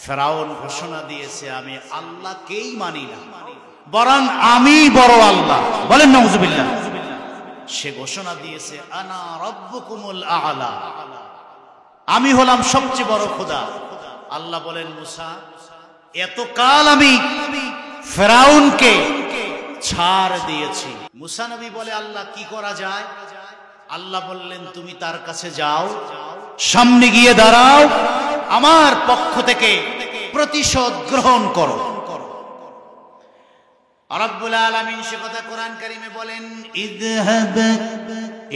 ফেরাউন ঘোষণা দিয়েছে, আমি আল্লাহকেই মানি না, বরং আমি বড় আল্লাহ। বলেন নাউজুবিল্লাহ। সে ঘোষণা দিয়েছে, আনা রব্বুকুমুল আ'লা, আমি হলাম সবচেয়ে বড় খোদা। আল্লাহ বলেন মুসা, এতকাল আমি ফেরাউনকে ছাড় দিয়েছি। মুসা নবী বলে, আল্লাহ কি করা যায়? আল্লাহ বললেন, তুমি তার কাছে যাও, সামনে গিয়ে দাঁড়াও, আমার পক্ষ থেকে প্রতিশোধ গ্রহণ করো। রব্বুল আলামিন সে কথা কোরআন কারীমে বলেন, ইযহাব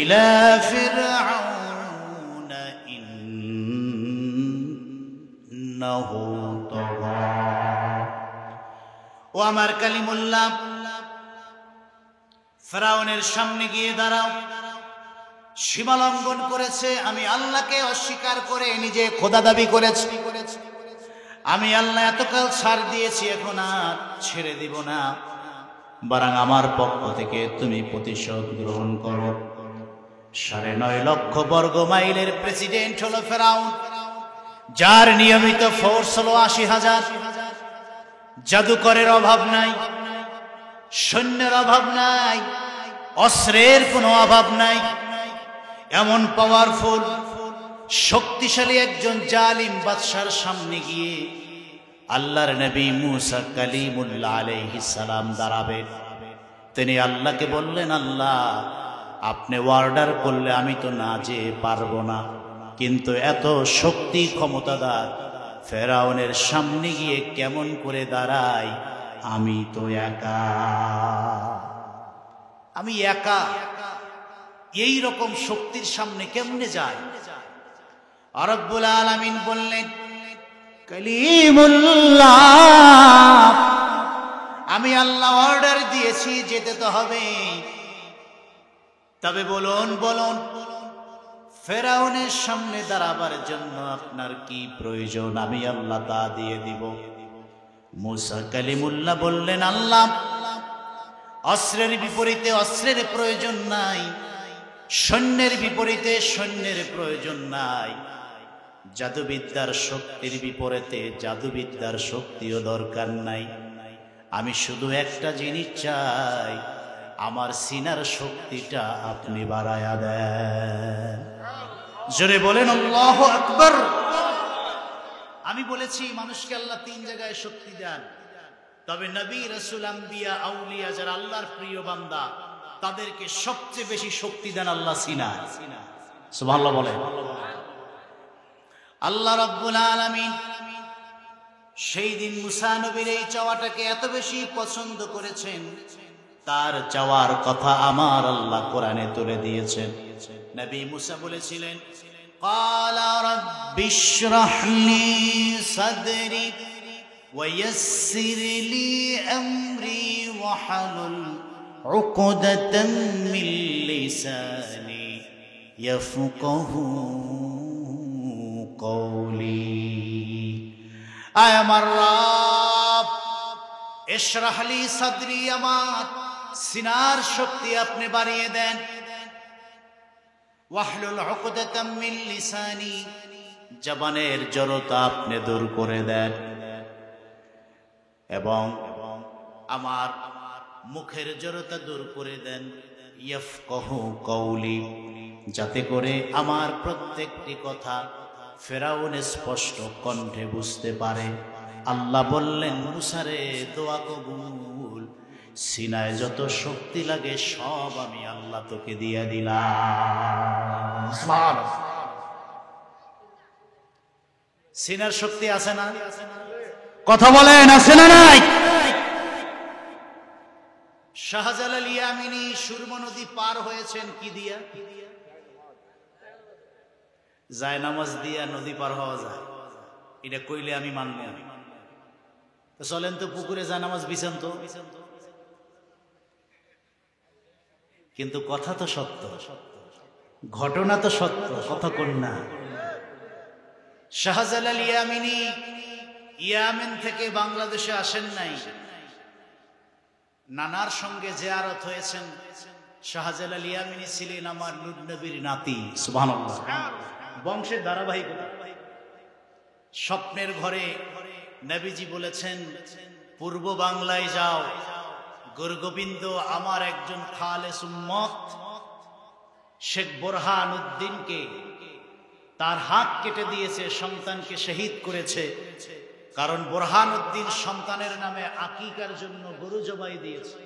ইলা ফিরআউন ইন্নাহু তাগা। ও আমার কালিমুল্লাহ, ফেরাউনের সামনে গিয়ে দাঁড়াও। সীমা লঙ্ঘন করেছে, আমি আল্লাহকে অস্বীকার করে নিজে খোদা দাবি করেছি। আমি আল্লাহ এতকাল ছাড় দিয়েছি, এখন আর ছেড়ে দিব না, বরং আমার পক্ষ থেকে তুমি প্রতিশোধ গ্রহণ করো। 9.5 লক্ষ বর্গ মাইলের প্রেসিডেন্ট হলো ফেরাউন, যার নিয়মিত ফোর্স হলো 80,000। জাদুকরের অভাব নাই, সৈন্যের অভাব নাই, অস্ত্রের কোনো অভাব নাই। এমন পাওয়ারফুল শক্তিশালী একজন জালিম বাদশার সামনে গিয়ে আল্লাহর নবী মুসা কালিমুল্লাহ আলাইহিস সালাম দাঁড়াবেন। তিনি আল্লাহকে বললেন, আল্লাহ আপনি অর্ডার করলে আমি তো না যেয়ে পারবো না, কিন্তু এত শক্তি ক্ষমতাদার ফেরাউনের সামনে গিয়ে কেমন করে দাঁড়াই? আমি তো একা, আমি একা, এই রকম শক্তির সামনে কেমনে যায়? রব্বুল আলামিন বললেন, কালিমুল্লাহ, আমি আল্লাহ অর্ডার দিয়েছি, যেতে তো হবে। তবে বলুন ফেরাউনের সামনে দাঁড়াবার জন্য আপনার কি প্রয়োজন? আমি আল্লাহ তা দিয়ে দিব। মুসা কালিমুল্লাহ বললেন, আল্লাহ অস্ত্রের বিপরীতে অস্ত্রের প্রয়োজন নাই, সৈন্যের বিপরীতে সৈন্যের প্রয়োজন নাই, জাদুবিদ্যার শক্তির বিপরীতে জাদুবিদ্যার শক্তিও দরকার নাই। আমি শুধু একটা জিনিস চাই, আমার সিনার শক্তিটা আপনি বাড়ায়া দেন। জোরে বলেন আল্লাহু আকবার। আমি বলেছি মানুষকে আল্লাহ 3 জায়গায় শক্তি দেন, তবে নবী, রাসূল, আম্বিয়া, আউলিয়া যারা আল্লাহর প্রিয় বান্দা, তাদেরকে সবচেয়ে বেশি শক্তি দেন আল্লাহ সিনায়। সুবহানাল্লাহ বলেন। আল্লাহ রাব্বুল আলামিন সেই দিন মুসা নবীর এই চাওয়াটাকে এত বেশি পছন্দ করেছেন, তার চাওয়ার কথা আমার আল্লাহ কোরআনে তুলে দিয়েছেন। নবী মুসা বলেছিলেন, ক্বালা রাব্বিশরাহ লি সাদরি ওয়া ইয়াসসির লি আমরি ওয়াহলুল উকদাতাম মিন লিসানি ইয়াফকাহু কওলি। আয় আমার রব, ইশরাহ লি সাদরি, আমার সিনার শক্তি আপনি বাড়িয়ে দেন। ওয়াহলুল উকদাতাম মিন লিসানি, জবানের জড়তা আপনি দূর করে দেন, এবং আমার মুখের জড়তা দূর করে দেন। ইয়াফকাহু কওলি, যাতে করে আমার প্রত্যেকটি কথা ফেরাউন স্পষ্ট কণ্ঠে বুঝতে পারে। আল্লাহ বললেন, মুসারে দোয়া কবুল, সিনায় যত শক্তি লাগে সব আমি আল্লাহ তোকে দিয়ে দিলাম। সিনার শক্তি আছে না? কথা বলেন, আছে না নাই? শাহজালাল ইয়ামিনী সুরমা নদী পার হয়েছেন কি দিয়া? যায় নামাজ দিয়া নদী পার হওয়া যায়, এটা কইলে আমি মানব। চলেন তো পুকুরে যায় নামাজ বিছেন তো, কিন্তু কথা তো সত্য, ঘটনা তো সত্য, কথা কোন না। শাহজালাল ইয়ামিনী ইয়ামেন থেকে বাংলাদেশে আসেন নাই, নানার সঙ্গে জিয়ারত হয়েছেন। শাহজালাল ইয়ামিনী ছিলেন আমার নূর নবীর নাতি। সুবহানাল্লাহ, বংশের ধারাবাহিকতা। স্বপ্নের ঘরে নবীজি বলেছেন, পূর্ব বাংলায় যাও, গুরগোবিন্দ আমার একজন খালেস উম্মত শেখ বোরহান উদ্দিনকে তার হাত কেটে দিয়েছে, সন্তানকে শহীদ করেছে। কারণ বুরহানুদ্দিন সন্তানের নামে আকিকার জন্য গরু জবাই দিয়েছে।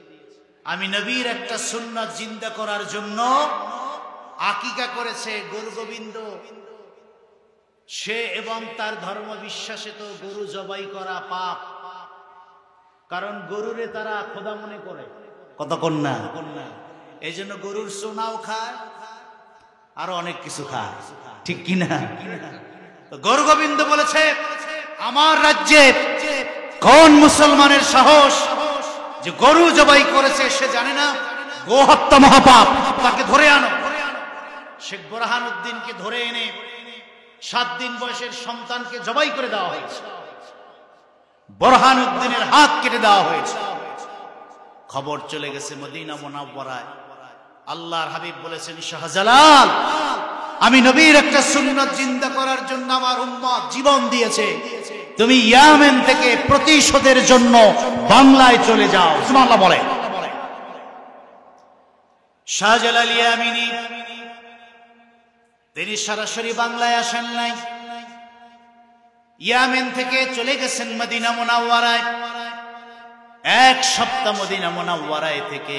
আমি নবীর একটা সুন্নাত জিন্দা করার জন্য আকিকা করেছে। গরু গোবিন্দ সে এবং তার ধর্ম বিশ্বাসে তো গরু জবাই করা পাপ, কারণ গরুরে তারা খোদা মনে করে। কতক্ষণ না, এই জন্য গরুর সোনাও খায়, আরো অনেক কিছু খায়, ঠিক কিনা? তো গরু গোবিন্দ বলেছে, আমার রাজ্যে কোন মুসলমানের সাহস যে গরু জবাই করেছে সে জানে না? গোহত্যা মহাপাপ, তাকে ধরে আনো। শেখ বুরহানুদ্দিনকে ধরে এনে 7 দিন বয়সের সন্তানকে জবাই করে দেওয়া হয়েছে, বুরহানুদ্দিনের হাত কেটে দেওয়া হয়েছে। খবর চলে গেছে মদিনা মুনাওয়ারায়। আল্লাহর হাবিব বলেছেন, শাহজালাল, আমি নবীর একটা সুন্নাত জিন্দা করার জন্য আমার উম্মত জীবন দিয়েছে, তুমি ইয়ামেন থেকে প্রতিশোধের জন্য বাংলায় চলে যাও। সুবহানাল্লাহ বলে। শাহজালাল ইয়ামিনী তিনি সরাসরি বাংলায় আসেন নাই, ইয়ামেন থেকে চলে গেছেন মদিনা মুনাওয়ারায়। 1 সপ্তাহ মদিনা মুনাওয়ারায় থেকে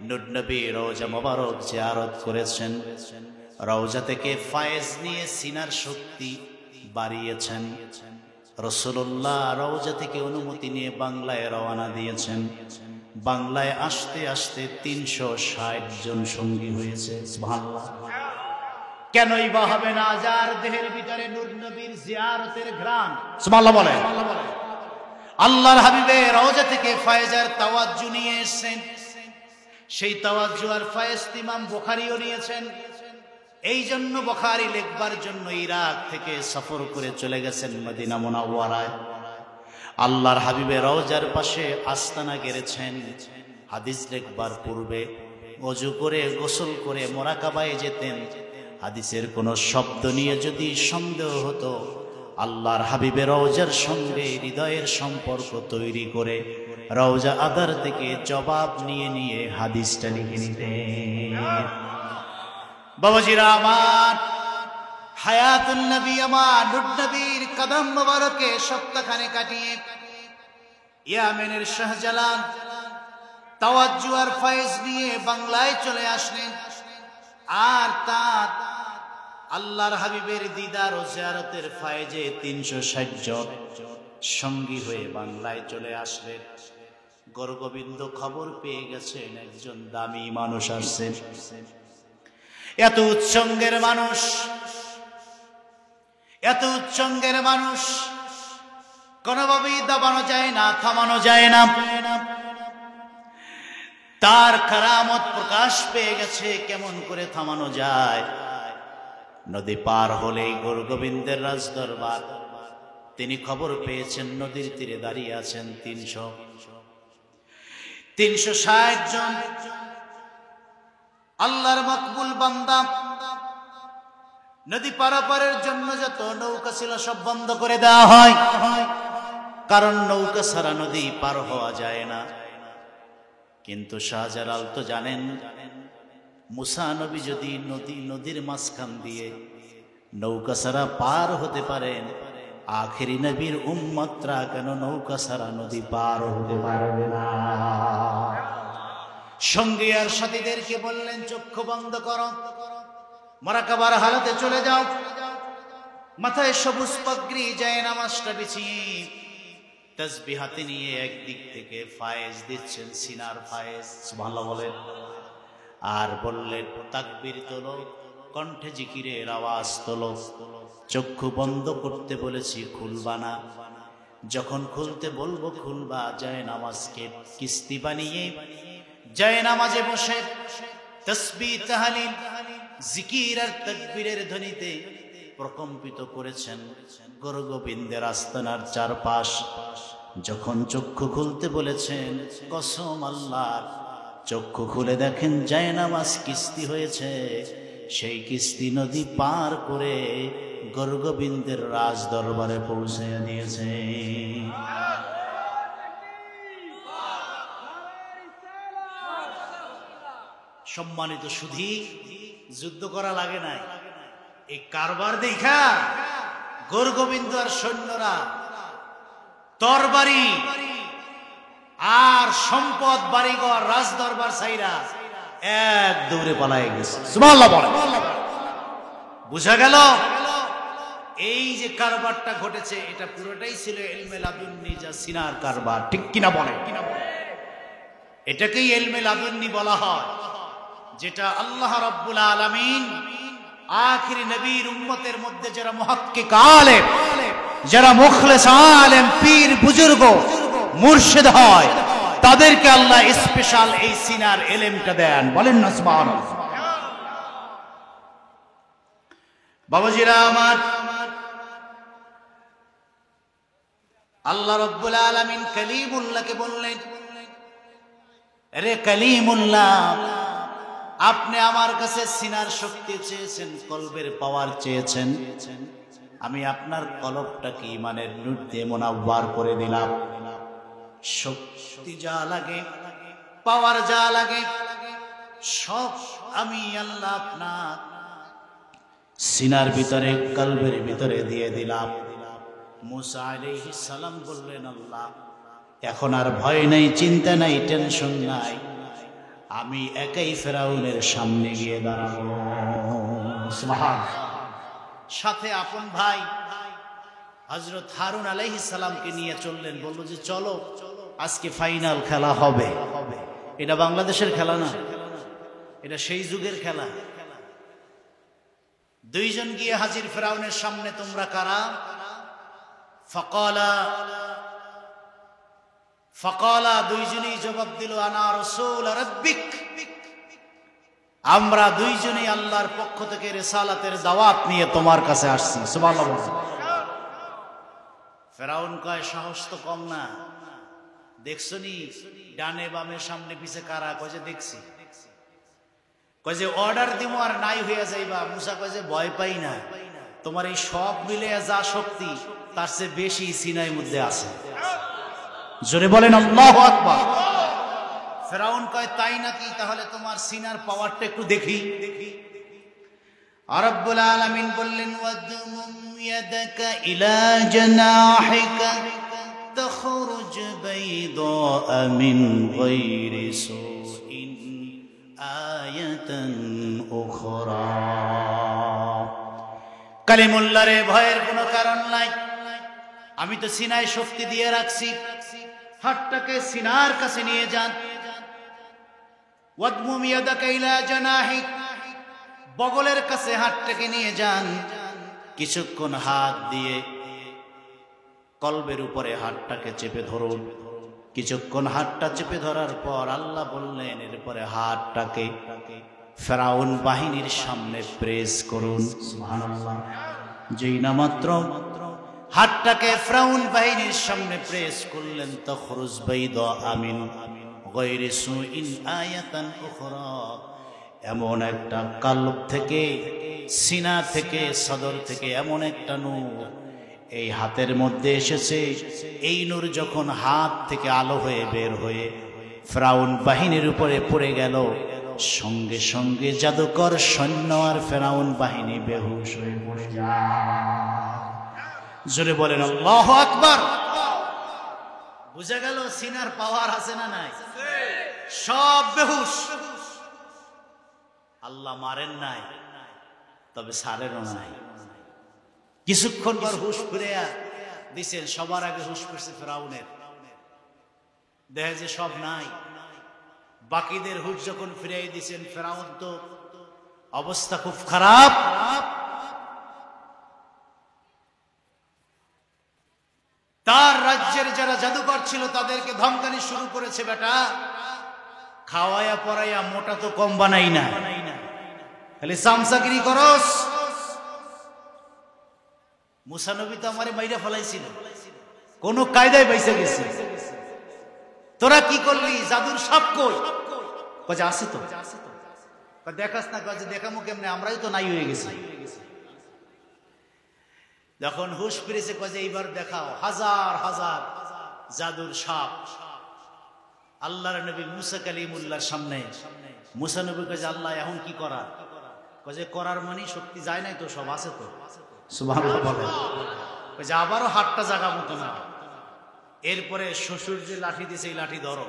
নূর নবী রওজা মোবারক জিয়ারত করেছেন। রওজা থেকে ফায়েজ নিয়ে সিনার শক্তি বাড়িয়েছেন। রাসূলুল্লাহ রওজা থেকে অনুমতি নিয়ে বাংলায় রওনা দিয়েছেন। বাংলায় আসতে আসতে 360 জন সঙ্গী হয়েছে। সুবহানাল্লাহ। কেনই বা হবে না? যার দেহের ভিতরে নূর নবীর জিয়ারতের ঘ্রাণ। সুবহানাল্লাহ বলে। আল্লাহর হাবিবের রওজা থেকে ফায়েজের তাওয়াজ্জু নিয়ে এসেছেন। সেই তাওয়াজ্জু আর ফায়েজ ইমাম বুখারীও নিয়েছেন। এই জন্য বুখারী লিখবার জন্য ইরাক থেকে সফর করে চলে গেছেন মদিনা মুনাওয়ারায়। আল্লাহর হাবিবের রওজার পাশে আস্তানা গেড়েছেন। হাদিস লিখবার পূর্বে ওযু করে গোসল করে মুরাকাবায় যেতেন। হাদিসের কোন শব্দ নিয়ে যদি সন্দেহ হতো, আল্লাহর হাবিবের রওজার সঙ্গে হৃদয়ের সম্পর্ক তৈরি করে রওজা আদার থেকে জবাব নিয়ে নিয়ে হাদিসটা লিখে নিতেন। বাবাজিরা আমার, হায়াতুন নবী আমার নূর নবীর কদম মোবারকে সপ্তাহখানে কাটিয়ে ইয়ামেনের শাহজালাল তাওয়াজ্জু আর ফায়েজ নিয়ে বাংলায় চলে আসলেন। আর তার আল্লাহর হাবিবের দিদার ও জিয়ারতের ফায়েজে 360 জন সঙ্গী হয়ে বাংলায় চলে আসলেন। গরু গোবিন্দ খবর পেয়ে গেছেন একজন দামি মানুষ আসছেন। এত উচ্চঙ্গের মানুষ, এত উচ্চঙ্গের মানুষ কোনোভাবেই দাবানো যায় না, থামানো যায় না। তার কারামত প্রকাশ পেয়ে গেছে, কেমন করে থামানো যায়? নদী পার হলেই গরু গোবিন্দের রাজদরবার। তিনি খবর পেয়েছেন নদীর তীরে দাঁড়িয়ে আছেন 360 জন আল্লাহর মকবুল বান্দা। নদী পারাপারের জন্য যত নৌকা ছিল সব বন্ধ করে দেওয়া হয়, কারণ নৌকা ছাড়া নদী পার হওয়া যায় না। কিন্তু শাহজালাল তো জানেন, মুসা নবী যদি নদীর মাঝখান দিয়ে নৌকা ছাড়া পার হতে পারেন, আখেরি নবীর উম্মতরা কেন নৌকা ছাড়া নদী পার হতে পারবে না? সঙ্গী আর সাথীদেরকে বললেন, চক্ষু বন্ধ করো, মুরাকাবার হালতে চলে যাও। মাথায় সবুজ পাগড়ি, যায় নামাজটা বিছিয়ে তাসবিহ হাতে নিয়ে একদিক থেকে ফায়েজ দিচ্ছেন, সিনার ফায়েজ। সুবহানাল্লাহ বলেন। আর বললেন, তাকবীর তোলো, কণ্ঠে জিকিরের আওয়াজ তোলো। চক্ষু বন্ধ করতে বলেছি, খুলবা না। যখন খুলতে বলবো খুলবা। যায় নামাজকে কিস্তি বানিয়ে যায় নামাজে বসে তাসবিহ তাহলিল জিকির আর তাকবীরের ধ্বনিতে প্রকম্পিত করেছেন গরু গোবিন্দের আস্তানার চারপাশ। যখন চক্ষু খুলতে বলেছেন, কসম আল্লাহর, চক্ষু খুলে দেখেন যায় নামাজ কিস্তি হয়েছে। সেই কিস্তি নদী পার করে গরু গোবিন্দের রাজ দরবারে পৌঁছে দিয়েছে। সম্মানিত সুধী, যুদ্ধ করা লাগে নাই, এই কারবার দেখা গৌর গোবিন্দ আর সৈন্যরা তরবারি আর সম্পদ বাড়িঘর রাজ দরবার সাইরা এক দৌড়ে পালায় গেছে। সুবহানাল্লাহ বলে। বুঝা গেল এই যে কারবারটা ঘটেছে এটা পুরোটাই ছিল ইলমে লাদুন্নি, যা সিনার কারবার, ঠিক কিনা বলে? এটাকেই ইলমে লাদুন্নি বলা হয়, যেটা আল্লাহ রাব্বুল আলামিন আখিরি নবীর উম্মতের মধ্যে যারা মুহাক্কিক আলেম, যারা মুখলিস আলেম, পীর বুজুর্গ মুর্শিদ হয়, তাদেরকে আল্লাহ স্পেশাল এই সিনার ইলমটা দেন। বলেন না সুবহানাল্লাহ। বাবাজিরা আমার, আল্লাহ রাব্বুল আলামিন কালিমুল্লাহকে বললেন, রে কালিমুল্লাহ, আপনি আমার কাছে সিনার শক্তি চেয়েছেন, কলবের পাওয়ার চেয়েছেন, আমি আপনার কলবটাকে ইমানের নূর দিয়ে মুনাওয়ার করে দিলাম। শক্তি যা লাগে, পাওয়ার যা লাগে, সব আমি আল্লাহ আপনার সিনার ভিতরে, কলবের ভিতরে দিয়ে দিলাম। মুসা আলাইহিস সালাম বললেন, আল্লাহ এখন আর ভয় নাই, চিন্তা নাই, টেনশন নাই, আমি একাই ফেরাউনের সামনে গিয়ে দাঁড়াবো। সুবহানাল্লাহ। সাথে আপন ভাই হযরত হারুন আলাইহিস সালামকে নিয়ে চললেন, বলল যে চলো আজকে ফাইনাল খেলা হবে। এটা বাংলাদেশের খেলা না, এটা সেই যুগের খেলা। দুইজন গিয়ে হাজির ফেরাউনের সামনে, তোমরা কারা? ফাকালা দুইজনই জবাব দিল, আনা রাসূল রাব্বিক, আমরা দুইজনই আল্লাহর পক্ষ থেকে রিসালাতের দাওয়াত নিয়ে তোমার কাছে আসছি। সুবহানাল্লাহ। ফেরাউন কয়, সাহস তো কম না, দেখছনি ডানে বামে সামনে পিছে কারা? কয় যে দেখছি। কয় যে অর্ডার দিমু আর নাই হইয়া যাইবা। মুসা কয় যে ভয় পাই না, তোমার এই সব মিলে যা শক্তি তার চেয়ে বেশি সিনাই মধ্যে আছে। জোরে বলেন আল্লাহু আকবার। ফেরাউন কয় তাই নাকি? তাহলে তোমার সিনার পাওয়ারটা একটু দেখি। রব্বুল আলামিন বললেন, ওয়াদমুম ইয়াদাকা ইলা জানাহিকা তখরুজ বাইদা মিন গায়রি সুইন আয়াতান উখরা। কালিমুল্লাহ রে, ভয়ের কোনো কারণ নাই, আমি তো সিনায় শক্তি দিয়ে রাখছি, হাতটাকে সিনার কাছে নিয়ে যান। ওয়াদমুম ইয়াদাকা ইলা জানাহিক, বগলের কাছে হাতটাকে নিয়ে যান। কিছুক্ষণ হাত দিয়ে কলবের উপরে হাতটাকে চেপে ধরুন। কিছুক্ষণ হাতটা চেপে ধরার পর আল্লাহ বললেন, এরপরে হাতটাকে ফেরাউন বাহিনীর সামনে প্রেস করুন। সুবহানাল্লাহ। যেই না মাত্র হাতটাকে ফেরাউন বাহিনীর সামনে প্রেস করলেন, তখরুজ বাইদা মিন গায়রি সুইন আয়াতান উখরা, এমন একটা কলব থেকে, সিনা থেকে, সদর থেকে এমন একটা নূর এই হাতের মধ্যে এসেছে। এই নূর যখন হাত থেকে আলো হয়ে বের হয়ে ফেরাউন বাহিনীর উপরে পড়ে গেল, সঙ্গে সঙ্গে জাদুকর সৈন্য আর ফেরাউন বাহিনী বেহুশ হয়ে পড়ে যায়। জোরে বলেন আল্লাহু আকবার। বুঝা গেল সিনার পাওয়ার আছে না নাই? সব বেহুশ। আল্লাহ মারেন নাই, তবে সারেনও নাই। কিছুক্ষণ পর হুশ ফিরে দিছেন, সবার আগে হুশ ফিরছে ফেরাউনের। দেখে যে সব নাই, বাকিদের হুশ যখন ফিরিয়ে দিছেন, ফেরাউন তো অবস্থা খুব খারাপ। তার রাজ্যের যারা জাদুকর ছিল তাদেরকে ধমকানি শুরু করেছে, বেটা খাওয়াইয়া পড়াইয়া মোটা তো কম বানাই না, খালি চামচাগিরি করস। মুসা নবী তো আমারে মাইরা ফেলাইছিল, কোন কায়দায় বাইসা গেছে। তোরা কি করলি? জাদুর সাপ কই? কয়ে আছে তো। দেখাস না? কয়ে দেখামু কেমনে, আমরাই তো নাই হয়ে গেছি। যখন হুশ ফিরেছে, কয়ে এইবার দেখাও। হাজার হাজার জাদুর সাপ আল্লাহর নবী মুসা কালিমুল্লাহর সামনে। মুসা নবী কয়ে আল্লাহ এখন কি করা? যে করার মানে শক্তি যায় নাই তো, সব আছে তো, সুবহানাল্লাহ বলেন। যে আবারও হাতটা জাগা মতো না। এরপরে শ্বশুর যে লাঠি দিছে, এই লাঠি ধরো।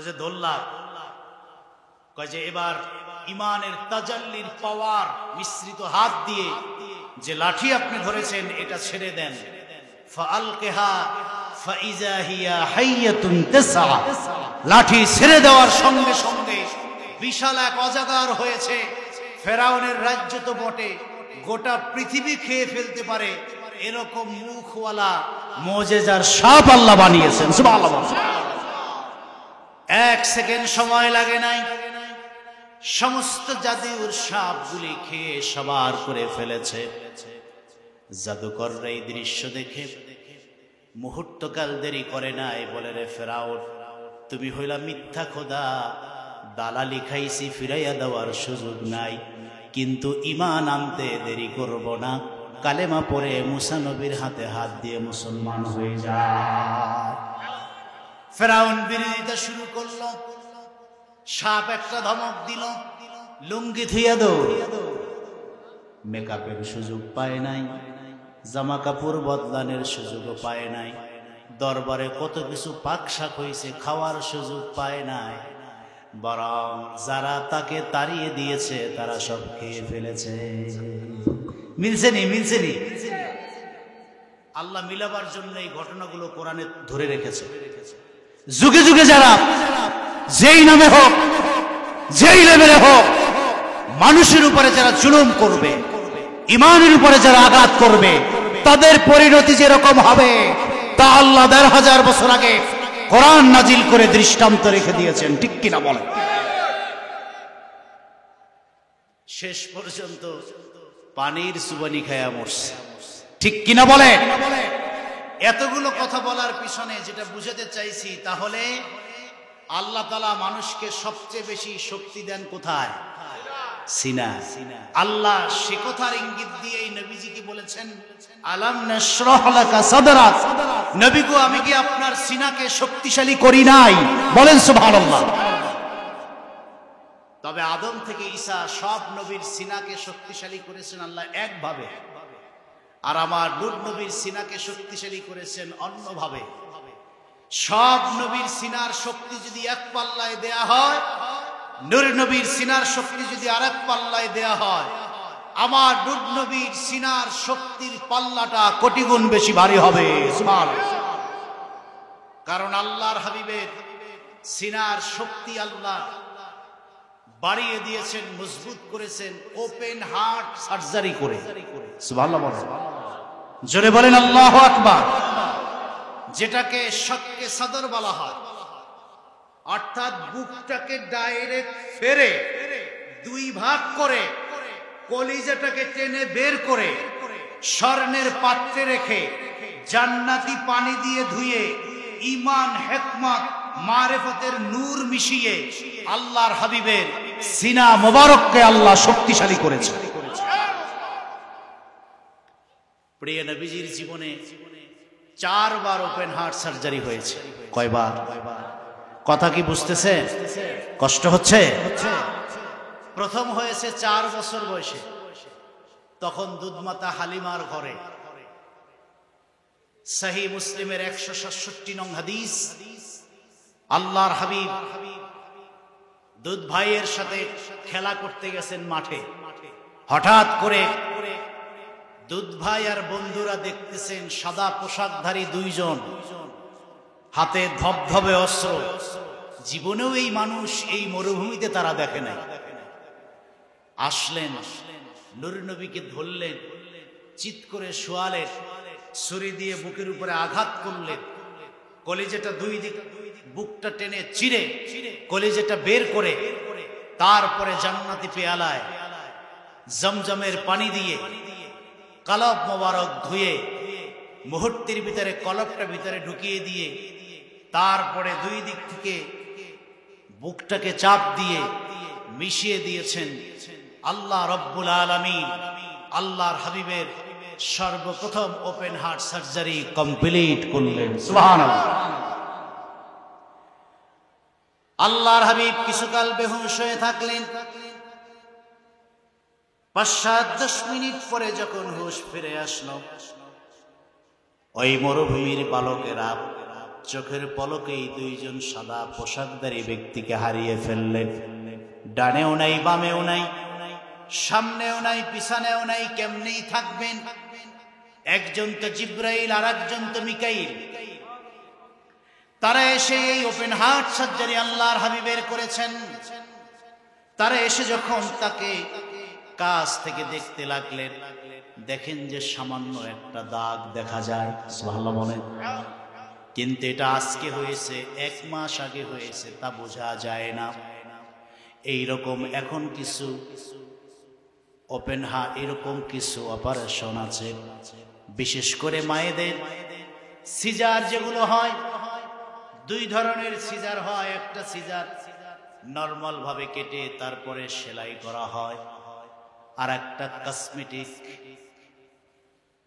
যে ধরলাম। যে এবার ইমানের তাজাল্লির পাওয়ার মিশ্রিত হাত দিয়ে যে লাঠি আপনি ধরেছেন এটা ছেড়ে দেন। ফাআলকিহা ফাইযা হিয়া হাইয়াতুন তাসআ। লাঠি ছেড়ে দেওয়ার সঙ্গে সঙ্গে বিশাল এক অজাগার হয়েছে। ফেরাউনের রাজ্য তো বটে, গোটা পৃথিবী খেয়ে ফেলতে পারে এরকম মুখওয়ালা মুজিজার সাপ আল্লাহ বানিয়েছেন, সুবহানাল্লাহ। এক সেকেন্ড সময় লাগে নাই, সমস্ত জাদুর সাপগুলি খেয়ে সবার করে ফেলেছে। জাদুকররা এই দৃশ্য দেখে মুহূর্তকাল দেরি করে নাই, বলে রে ফেরাউন, তুমি হইলা মিথ্যা খোদা, দালালি খাইছি, ফিরাইয়া দেওয়ার সুযোগ নাই, কিন্তু ঈমান আনতে দেরি করব না। কালেমা পড়ে মুসা নবীর হাতে হাত দিয়ে মুসলমান হয়ে যায়। ফেরাউন বিরোধিতা শুরু করলো। সাপ একটা ধমক দিল, লুঙ্গি ধুইয়া দাও। মেকআপের সুযোগ পায় নাই, জামা কাপড় বদলানোর সুযোগও পায় নাই, দরবারে কত কিছু পাকশাক হয়েছে, খাওয়ার সুযোগ পায় নাই, বরং যারা তাকে তাড়িয়ে দিয়েছে তারা সব খেয়ে ফেলেছে। মিলছে নি? মিলছে নি? আল্লাহ মিলাবার জন্য এই ঘটনাগুলো কোরআনে ধরে রেখেছে। যুগে যুগে যারা যেই নামে হোক, যেই লেভেলে হোক, মানুষের উপরে যারা জুলুম করবে, ইমানের উপরে যারা আঘাত করবে, তাদের পরিণতি যেরকম হবে তা আল্লাহ ১,৫০০ বছর আগে কোরআন নাজিল করে দৃষ্টান্ত রেখে দিয়েছেন, ঠিক কিনা বলেন? শেষ পর্যন্ত পানির সুবানি খায়া মরছে, ঠিক কিনা বলেন? এতগুলো কথা বলার পিছনে যেটা বুঝাতে চাইছি, তাহলে আল্লাহ তাআলা মানুষকে সবচেয়ে বেশি শক্তি দেন কোথায়? সিনা। আল্লাহ সে কথার ইঙ্গিত দিয়ে এই নবীজিকে বলেছেন, আলাম নাশরাহ লাকা সাদরাক, নবী গো আমি কি আপনার সিনাকে শক্তিশালী করি নাই? বলেন সুবহানাল্লাহ। তবে আদম থেকে ঈসা সব নবীর সিনাকে শক্তিশালী করেছেন আল্লাহ একভাবে, আর আমার নূর নবীর সিনাকে শক্তিশালী করেছেন অন্যভাবে। সব নবীর সিনার শক্তি যদি এক পাল্লায় দেয়া হয়, নূর নবীর সিনার শক্তি যদি আরেক পাল্লায় দেয়া হয়, আমার নূর নবীর সিনার শক্তির পাল্লাটা কোটি গুণ বেশি ভারী হবে। সুবহানাল্লাহ। কারণ আল্লাহর হাবিবের সিনার শক্তি আল্লাহ বাড়িয়ে দিয়েছেন, মজবুত করেছেন ওপেন হার্ট সার্জারি করে। সুবহানাল্লাহ। জোরে বলেন আল্লাহু আকবার। যেটাকে শক্কে সদর বলা হয়, অর্থাৎ বুকটাকে ডাইরেক্ট ফেরে দুই ভাগ করে কলিজাটাকে টেনে বের করে স্বর্ণের পাত্রে রেখে জান্নাতি পানি দিয়ে ধুয়ে ঈমান, হিকমত, মারিফতের নূর মিশিয়ে আল্লাহর হাবিবের সিনা মোবারককে আল্লাহ শক্তিশালী করেছে। প্রিয় নবীজির জীবনে 4 বার ওপেন হার্ট সার্জারি হয়েছে। কয়বার? কথা কি বুঝতেছে? কষ্ট হচ্ছে? প্রথম হয়েছে 4 বছর বয়সে, তখন দুধমাতা হালিমার ঘরে। সহিহ মুসলিমের 167 নং হাদিস, আল্লাহর হাবিব দুধ ভাইয়ের সাথে খেলা করতে গেছেন মাঠে। হঠাৎ করে দুধ ভাই আর বন্ধুরা দেখতেছেন সাদা পোশাকধারী 2 জন, হাতে ধবধবে অস্ত্র। জীবনেও এই মানুষ এই মরুভূমিতে তারা দেখে নাই। আসলেন, নূর নবীকে ধরলেন, চিৎ করে শোয়ালেন, ছুরি দিয়ে বুকের উপরে আঘাত করলেন, কলিজাটা 2 দিক বুকটা টেনে চিরে কলিজাটা বের করে তারপরে জান্নাতি পেয়ালায় জমজমের পানি দিয়ে কলব মোবারক ধুয়ে মুহূর্তের ভিতরে কলবটা ভিতরে ঢুকিয়ে দিয়ে তারপরে 2 দিক থেকে বুকটাকে চাপ দিয়ে মিশিয়ে দিয়েছেন। আল্লাহ রব্বুল আলামিন আল্লাহর হাবিবের সর্বপ্রথম ওপেন হার্ট সার্জারি কমপ্লিট করলেন। সুবহানাল্লাহ। আল্লাহর হাবিব কিছুকাল বেহুশ হয়ে থাকলেন। ৫-৭-১০ মিনিট পরে যখন হুঁশ ফিরে আসলো, ওই মরুভূমির বালকেরা চোখের পলকেই দুইজন সাদা পোশাকধারী ব্যক্তিকে হারিয়ে ফেললেন। ডানেও নাই, বামেও নাই, সামনেও নাই, পিছনেও নাই, কেমনেই থাকবেন? একজন তো জিব্রাইল আর একজন তো মিকাইল। তারা এসে এই ওপেন হার্ট সার্জারি আল্লাহর হাবিবের করেছেন। তারা এসে যখন তাকে কাছ থেকে দেখতে লাগলেন, দেখেন যে সামান্য একটা দাগ দেখা যায়। সুবহানাল্লাহ বলেন। কিন্তু এটা আজকে হয়েছে, 1 মাস আগে হয়েছে, তা বোঝা যায় না। এইরকম এখন কিছু ওপেন হার্ট, এরকম কিছু অপারেশন আছে, বিশেষ করে মায়েদের সিজার যেগুলো হয়, 2 ধরনের সিজার হয়। একটা সিজার নরমাল ভাবে কেটে তারপরে সেলাই করা হয়, আর একটা কসমেটিক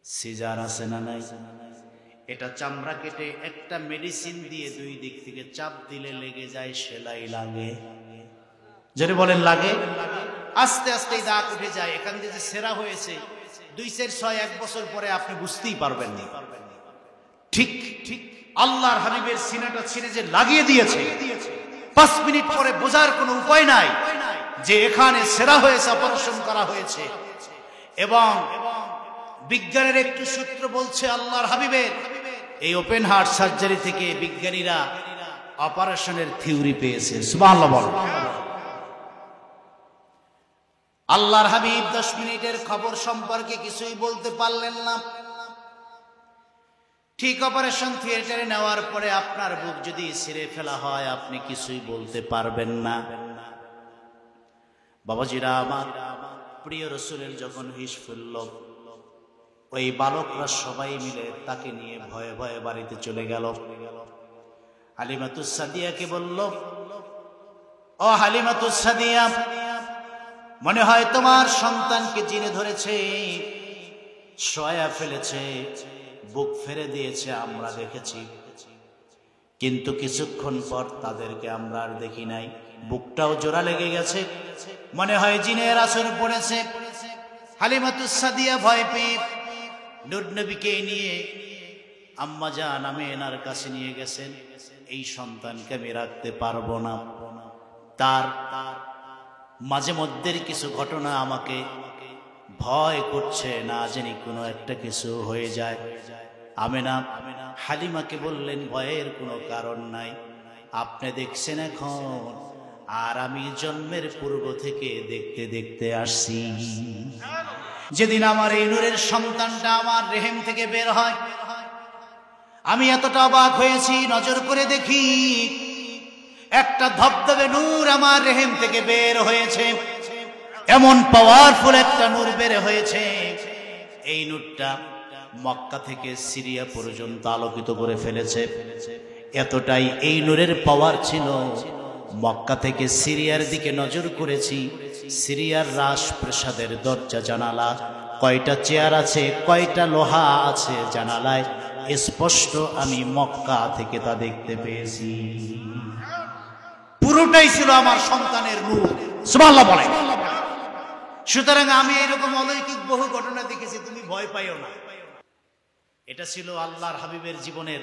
সিজার আছে না নাই? এটা চামড়া কেটে একটা মেডিসিন দিয়ে 2 দিক থেকে চাপ দিলে লেগে যায়, সেলাই লাগে। যদি বলেন লাগে, আস্তে আস্তে দাগ উঠে যায়। এখান থেকে যে সেরা হয়েছে 2-4-6 1 বছর পরে আপনি বুঝতেই পারবেন না। ঠিক ঠিক আল্লাহর হাবিবের সিনাটা ছিঁড়ে যে লাগিয়ে দিয়েছে, 5 মিনিট পরে বোঝার কোনো উপায় নাই যে এখানে সেরা হয়েছে, অপারেশন করা হয়েছে। এবং বিজ্ঞানের একটু সূত্র বলছে, আল্লাহর হাবিবের এই ওপেন হার্ট সার্জারি থেকে বিজ্ঞানীরা অপারেশনের থিওরি পেয়েছে। সুবহানাল্লাহ বল। আল্লাহর হাবিব 10 মিনিটের খবর সম্পর্কে কিছুই বলতে পারলেন না। ঠিক অপারেশন থিয়েটারে নেওয়ার পরে আপনার বুক যদি ছিঁড়ে ফেলা হয়, আপনি কিছুই বলতে পারবেন না। বাবাজিরা আমার, প্রিয় রাসূলের যখন হুঁশ ফিরল, ওই বালকরা সবাই মিলে তাকে নিয়ে ভয়ে ভয়ে বাড়িতে চলে গেল। হালিমাতুস সাদিয়াকে বলল, ও হালিমাতুস সাদিয়া, মনে হয় তোমার সন্তানকে জিনে ধরেছে, শোয়া ফেলেছে, বুক ফেরে দিয়েছে, আমরা দেখেছি। কিন্তু কিছুক্ষণ পর তাদেরকে আমরা আর দেখি নাই। বুকটাও জোড়া লেগে গেছে, মনে হয় জিনের আসর পড়েছে। হালিমাতুস সাদিয়া ভয় পেয়ে নূর নবীকে নিয়ে আম্মা জান আমেনার কাছে নিয়ে গেছেন। এই সন্তানকে আমি রাখতে পারবো না, তার মাঝে মধ্যে কিছু ঘটনা আমাকে ভয় করছে, না জানি কোনো একটা কিছু হয়ে যায়। আমেনা হালিমাকে বললেন, ভয়ের কোনো কারণ নাই, আপনি দেখছেন এখন, আর আমি জন্মের পূর্ব থেকে দেখতে দেখতে আসছি। যেদিন আমার এই নূরের সন্তানটা আমার রেহেম থেকে বের হয়, আমি এতটা অবাক হয়েছি, নজর করে দেখি একটা ধবধবে নূর আমার রেহেম থেকে বের হয়েছে। এমন পাওয়ারফুল একটা নূর বের হয়েছে, এই নূরটা মক্কা থেকে সিরিয়া পর্যন্ত আলোকিত করে ফেলেছে। এতটাই এই নূরের পাওয়ার ছিল, মক্কা থেকে সিরিয়ার দিকে নজর করেছি, সিরিয়ার রাজপ্রাসাদের দরজা জানালা, কয়টা চেয়ার আছে, কয়টা লোহা আছে জানালায়, স্পষ্ট আমি মক্কা থেকে তা দেখতে পেয়েছি। পুরোটাই ছিল আমার সন্তানের নূর। সুবহানাল্লাহ বলেন। সুতরাং আমি এরকম অলৌকিক বহু ঘটনা দেখেছি, তুমি ভয় পাইও না। এটা ছিল আল্লাহর হাবিবের জীবনের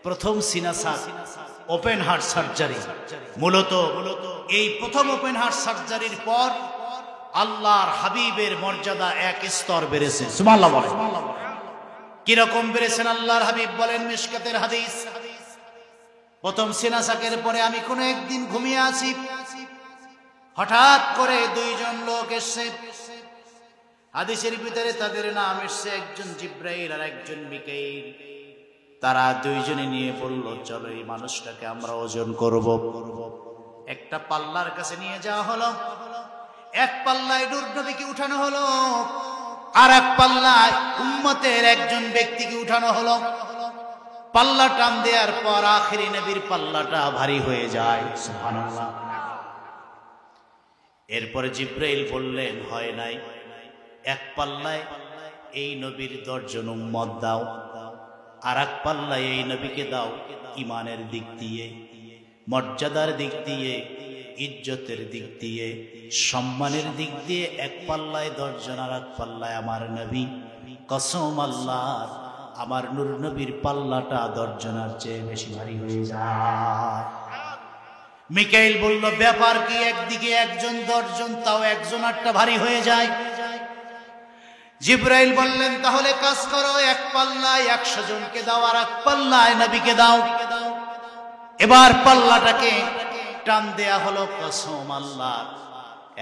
প্রথম সিনাসা ওপেন হার্ট সার্জারি। মূলত এই প্রথম ওপেন হার্ট সার্জারির পর আল্লাহর হাবিবের মর্যাদা 1 স্তর বেড়েছে। সুবহানাল্লাহ বলেন। কিরকম বেড়েছেন আল্লাহর হাবিব বলেন, মিশকাতের হাদিস, প্রথম সিনাসাকের পরে আমি কোনো একদিন ঘুমিয়ে আছি, হঠাৎ করে 2 জন লোক এসছে। হাদিসের ভিতরে তাদের নাম এসছে, একজন জিব্রাইল আর একজন মিকাইল। তারা 2 জনে নিয়ে বলল, চলো এই মানুষটাকে আমরা ওজন করব। একটা পাল্লার কাছে নিয়ে যাওয়া হলো, এক পাল্লায় নূর নবীকে উঠানো হলো, আর এক পাল্লায় উম্মতের একজন ব্যক্তিকে উঠানো হলো। পাল্লা টান দেওয়ার পর আখিরি নবীর পাল্লাটা ভারী হয়ে যায়। সুবহানাল্লাহ। এরপরে জিব্রাইল বললেন, হয় নাই, এক পাল্লায় এই নবীর 10 জন উম্মত দাও, আর এক পাল্লায় এই নবীকে দাও ইমানের দিক দিয়ে, মর্যাদার দিক দিয়ে, ইজ্জতের দিক দিয়ে, সম্মানের দিক দিয়ে এক পাল্লায় 10 জন, আর এক পাল্লায় আমার নবী। কসম আল্লাহর, আমার নূর নবীর পাল্লাটা 10 জনের চেয়ে বেশি ভারী হয়ে যায়। মিকাইল বলল, ব্যাপার কি? একদিকে একজন, 10 জন, তাও একজনারটা ভারী হয়ে যায়। জিবরাইল বললেন, তাহলে কাজ করো, এক পাল্লায় 100 জনকে দাও, আর এক পাল্লায় নবীকে দাও। এবার পাল্লাটাকে টান দেয়া হলো। কসম আল্লাহ,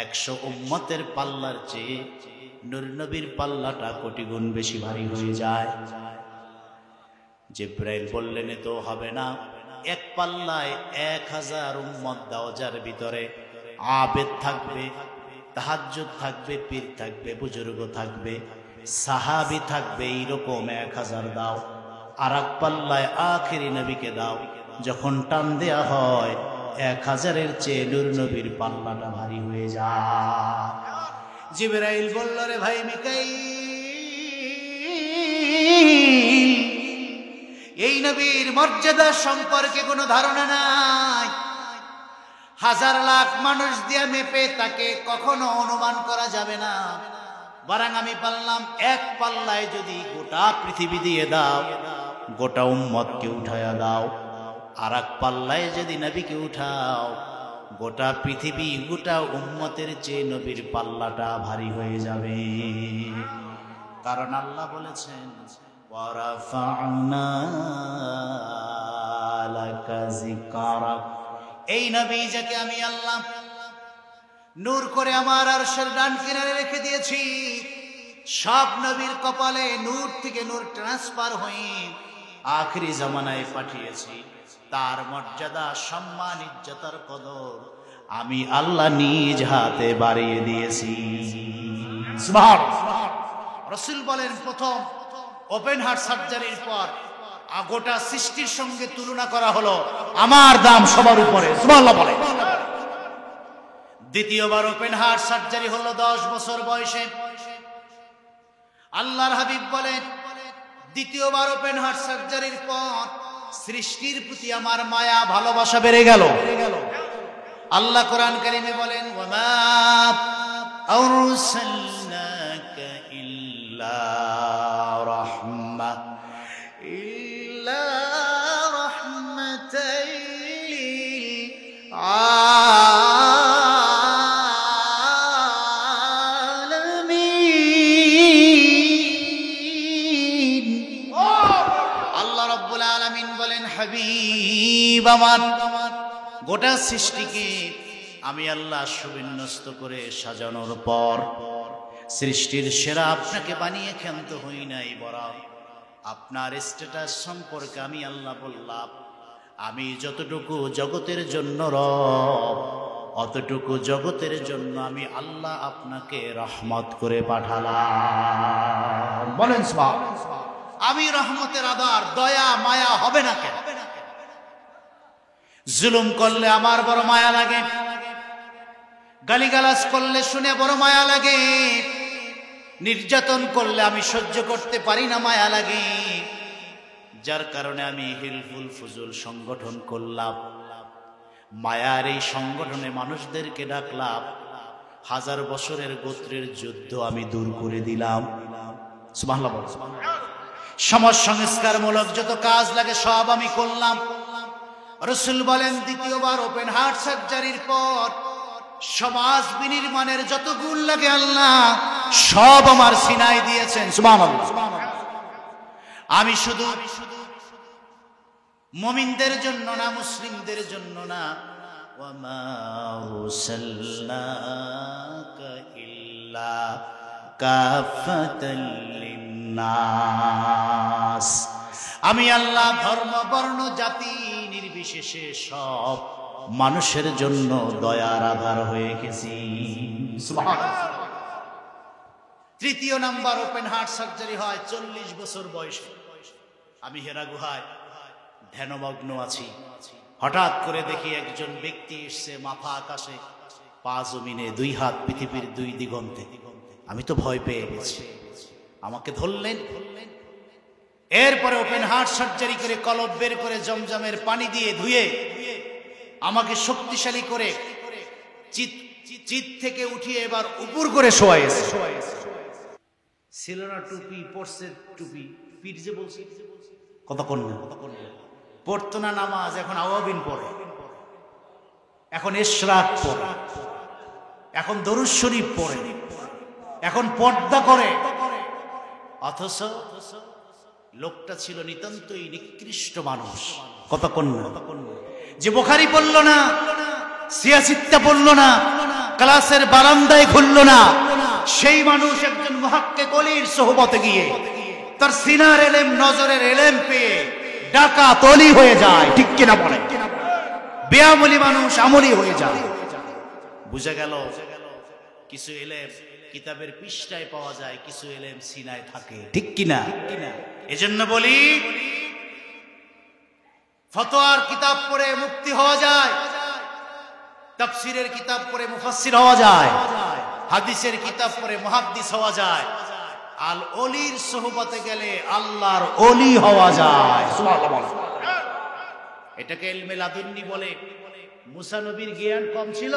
100 উম্মতের পাল্লার চেয়ে নূর নবীর পাল্লাটা কোটি গুণ বেশি ভারী হয়ে যায়। জিবরাইল বললেন, এ তো হবে না, এক পাল্লায় 1000 উম্মত দাও, যার ভিতরে আবেদ থাকবে, তাহাজ্জুদ থাকবে, পীর থাকবে, বুজুর্গ থাকবে, সাহাবী থাকবে, এইরকম 1000 দাও। আর এক পাল্লায় আখেরি নবীকে দাও। যখন টান দেয়া হয়, 1000-এর চেয়ে নূর নবীর পাল্লাটা ভারী হয়ে যায়। জিবরাইল বলল, রে ভাই মিকাইল, এই নবীর মর্যাদা সম্পর্কে কোনো ধারণা নাই। 1000 লাখ মানুষ দিয়ে মেপে তাকে কখনো অনুমান করা যাবে না। বরং আমি পারলাম, এক পাল্লায় যদি গোটা পৃথিবী দিয়ে দাও, গোটা উম্মতকে উঠায়া দাও। আর এক পাল্লায় যদি নবীকে উঠাও, গোটা পৃথিবী, গোটা উম্মতের চেয়ে নবীর পাল্লাটা ভারী হয়ে যাবে। কারণ আল্লাহ বলেছেন, ওয়ারাফা'না লাকা যিকরাক, এই নবী যাকে আমি আল্লাহ নূর করে আমার আরশের ডান কিনারে রেখে দিয়েছি, সব নবীর কপালে নূর থেকে নূর ট্রান্সফার হয়ে আখেরি জামানায় পাঠিয়েছি। তার মর্যাদা, সম্মান, ইজ্জতের কদর আমি আল্লাহ নিজ হাতে বাড়িয়ে দিয়েছি। সুবহানাল্লাহ। রাসূল বলেন, প্রথম ওপেন হার্ট সার্জারির পর গোটা সৃষ্টির সঙ্গে তুলনা করা হলো, আমার দাম সবার উপরে। সুবহানাল্লাহ বলে। দ্বিতীয়বার ওপেন হার্ট সার্জারি হলো 10 বছর বয়সে। আল্লাহর হাবিব বলেন, দ্বিতীয়বার ওপেন হার্ট সার্জারির পর সৃষ্টির প্রতি আমার মায়া, ভালোবাসা বেড়ে গেল। আল্লাহ কোরআন কারীমে বলেন, ওয়ামা আরসালনাকা ইল্লা রাহমাতাল লিল আলামিন। আল্লাহ রাব্বুল আলামিন বলেন, হাবিব আমার, গোটা সৃষ্টিকে আমি আল্লাহ সুবিন্যস্ত করে সাজানোর পর সৃষ্টির সেরা আপনাকে বানিয়ে ক্ষান্ত হই নাই, বরং আপনার স্ট্যাটাস সম্পর্কে আমি আল্লাহ বললাম, আমি যতটুকু জগতের জন্য রব, অতটুকু জগতের জন্য আমি আল্লাহ আপনাকে রহমত করে পাঠালাম। বলেন সুবহানাল্লাহ। আমি রহমতের আধার, দয়া মায়া হবে না কেন? জুলুম করলে আমার বড় মায়া লাগে, গালিগালাজ করলে শুনে বড় মায়া লাগে, নির্যাতন করলে আমি সহ্য করতে পারি না, মায়া লাগে। যার কারণে আমি হিলফুল ফুজুল সংগঠন করলাম। মায়ার এই সংগঠনে মানুষদেরকে ডাকলাম, 1000 বছরের গোত্রের যুদ্ধ আমি দূর করে দিলাম। সুবহানাল্লাহ। সমাজ সংস্কারমূলক যত কাজ লাগে সব আমি করলাম। রাসূল বলেন, দ্বিতীয়বার ওপেন হার্ট সার্জারির পর সমাজ বিনির্মাণের যত গুণ লাগে আল্লাহ সব আমার সিনায় দিয়েছেন। সুবহানাল্লাহ। আমি শুধু মুমিনদের জন্য না, মুসলিমদের জন্য না, ওয়ামা আরসালনাকা ইল্লা কাফাতাল লিন্নাস, আমি আল্লাহ ধর্ম, বর্ণ, জাতি নির্বিশেষে সব মানুষের জন্য দয়ার আধার হয়ে গেছি। সুবহানাল্লাহ। তৃতীয় নাম্বার ওপেন হার্ট সার্জারি হয় 40 বছর বয়সে। আমি হেরা গুহায় ধ্যানমগ্ন আছি, হঠাৎ করে দেখি একজন ব্যক্তি এসছে, মাথা আকাশে, পা জমিনে, 2 হাত পৃথিবীর 2 দিগন্তে। আমি তো ভয় পেয়ে গেছি। আমাকে ধরলেন, এরপরে ওপেন হার্ট সার্জারি করে কলব বের করে জমজমের পানি দিয়ে ধুয়ে আমাকে শক্তিশালী করে চিত থেকে উঠিয়ে এবার উপর করে শোয়াইছে। ছিল না টুপি, পড়ছে টুপি, পীর যে বলছে কতক্ষণ না পড়তো না নামাজ, এখন আওয়াবিন পড়ে, এখন ইশরাক পড়ে, এখন দরুদ শরীফ পড়ে, এখন পর্দা করে। অথচ লোকটা ছিল নিতান্তই নিকৃষ্ট মানুষ। কতক্ষণ না যে বুখারী পড়ল না, সিয়াসিত্তা পড়ল না, ক্লাসের বারান্দায় খুলল না, সেই মানুষ একজন মুহাক্কিক ওলির সোহবতে গিয়ে তার সিনার এলেম, নজরের এলেম পেয়ে ডাকাত ওলি হয়ে যায়। ঠিক কিনা বলে? বেআমলি মানুষ আমলি হয়ে যায়। বুঝা গেল কিছু এলেম কিতাবের পৃষ্ঠায় পাওয়া যায়, কিছু এলেম সিনায় থাকে। ঠিক কিনা? এজন্য বলি ফতোয়ার কিতাব পড়ে মুফতি হওয়া যায়, তাফসীরের কিতাব পড়ে মুফাসসির হওয়া যায়, হাদিসের কিতাব পড়ে মুহাদ্দিস হওয়া যায়, আল ওলির সোহবতে গেলে আল্লাহর ওলি হওয়া যায়। সুবহানাল্লাহ। এটাকে ইলমে লাদুন্নি বলে। মুসা নবীর জ্ঞান কম ছিল,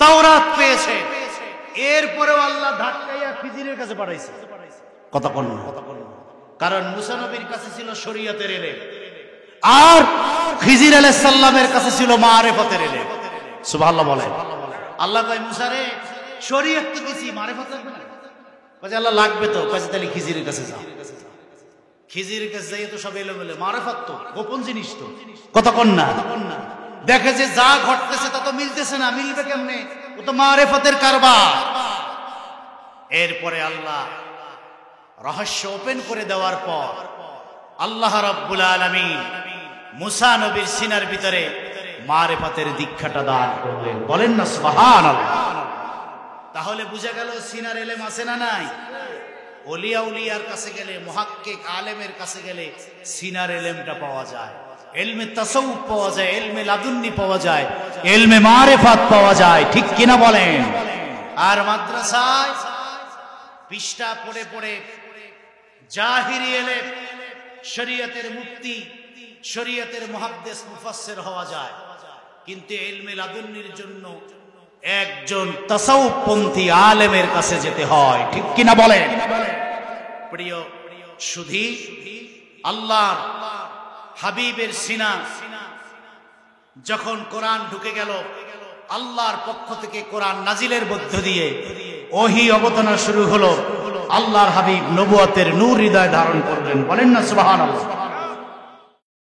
তাওরাত পেয়েছে, এরপরেও আল্লাহ ধাক্কাইয়া খিজিরের কাছে পাঠাইছে। কতক্ষণ না? কারণ মুসা নবীর কাছে ছিল শরীয়তের এলেম, আর খিজির আলাইহিস সালামের কাছে ছিল মারিফতের এলেম। সুবহানাল্লাহ বলে। আল্লাহ কয় মুসা রে, শরীয়ত তো কিছু, মারিফত লাগবে না? কয় আল্লাহ লাগবে তো। কয় তাহলে খিজিরের কাছে যাও। খিজিরের কাছে যাই তো সব এলোমেলো, মারিফত তো গোপন জিনিস তো। কতক্ষণ না? দেখে যে যা ঘটতেছে তা তো মিলতেছে না, মিলবে কেমনে? ও তো মারিফতের কারবার। এরপরে আল্লাহ রহস্য ওপেন করে দেওয়ার পর আল্লাহ রাব্বুল আলামিন মুসা নবীর সিনার ভিতরে মারিফতের দীক্ষাটা দান করলেন। বলেন না সুবহানাল্লাহ। তাহলে বুঝা গেল সিনার এলেম আছে না নাই? ওলিয়া উলিয়ার কাছে গেলে, মুহাক্কিক আলেমের কাছে গেলে সিনার এলেমটা পাওয়া যায়, ইলমে তাসাউফ পাওয়া যায়, ইলমে লাদুন্নি পাওয়া যায়, ইলমে মারিফাত পাওয়া যায়। ঠিক কিনা বলেন? আর মাদ্রাসায় পৃষ্ঠা পড়ে পড়ে জাহিরি এলেম, শরীয়তের মুফতি, শরীয়তের মুহাদ্দিস, মুফাসসির হওয়া যায়, কিন্তু ইলমে লাদুন্নির জন্য একজন তাসাউফপন্থী আলেমের কাছে যেতে হয়। ঠিক কিনা বলেন? প্রিয় সুধী, আল্লাহর হাবিবের সিনা যখন কোরআন ঢুকে গেল, আল্লাহর পক্ষ থেকে কোরআন নাজিলের মধ্য দিয়ে ওহী অবতরণ শুরু হলো, আল্লাহর হাবিব নবুয়তের নূর হৃদয় ধারণ করলেন। বলেন না সুবহানাল্লাহ।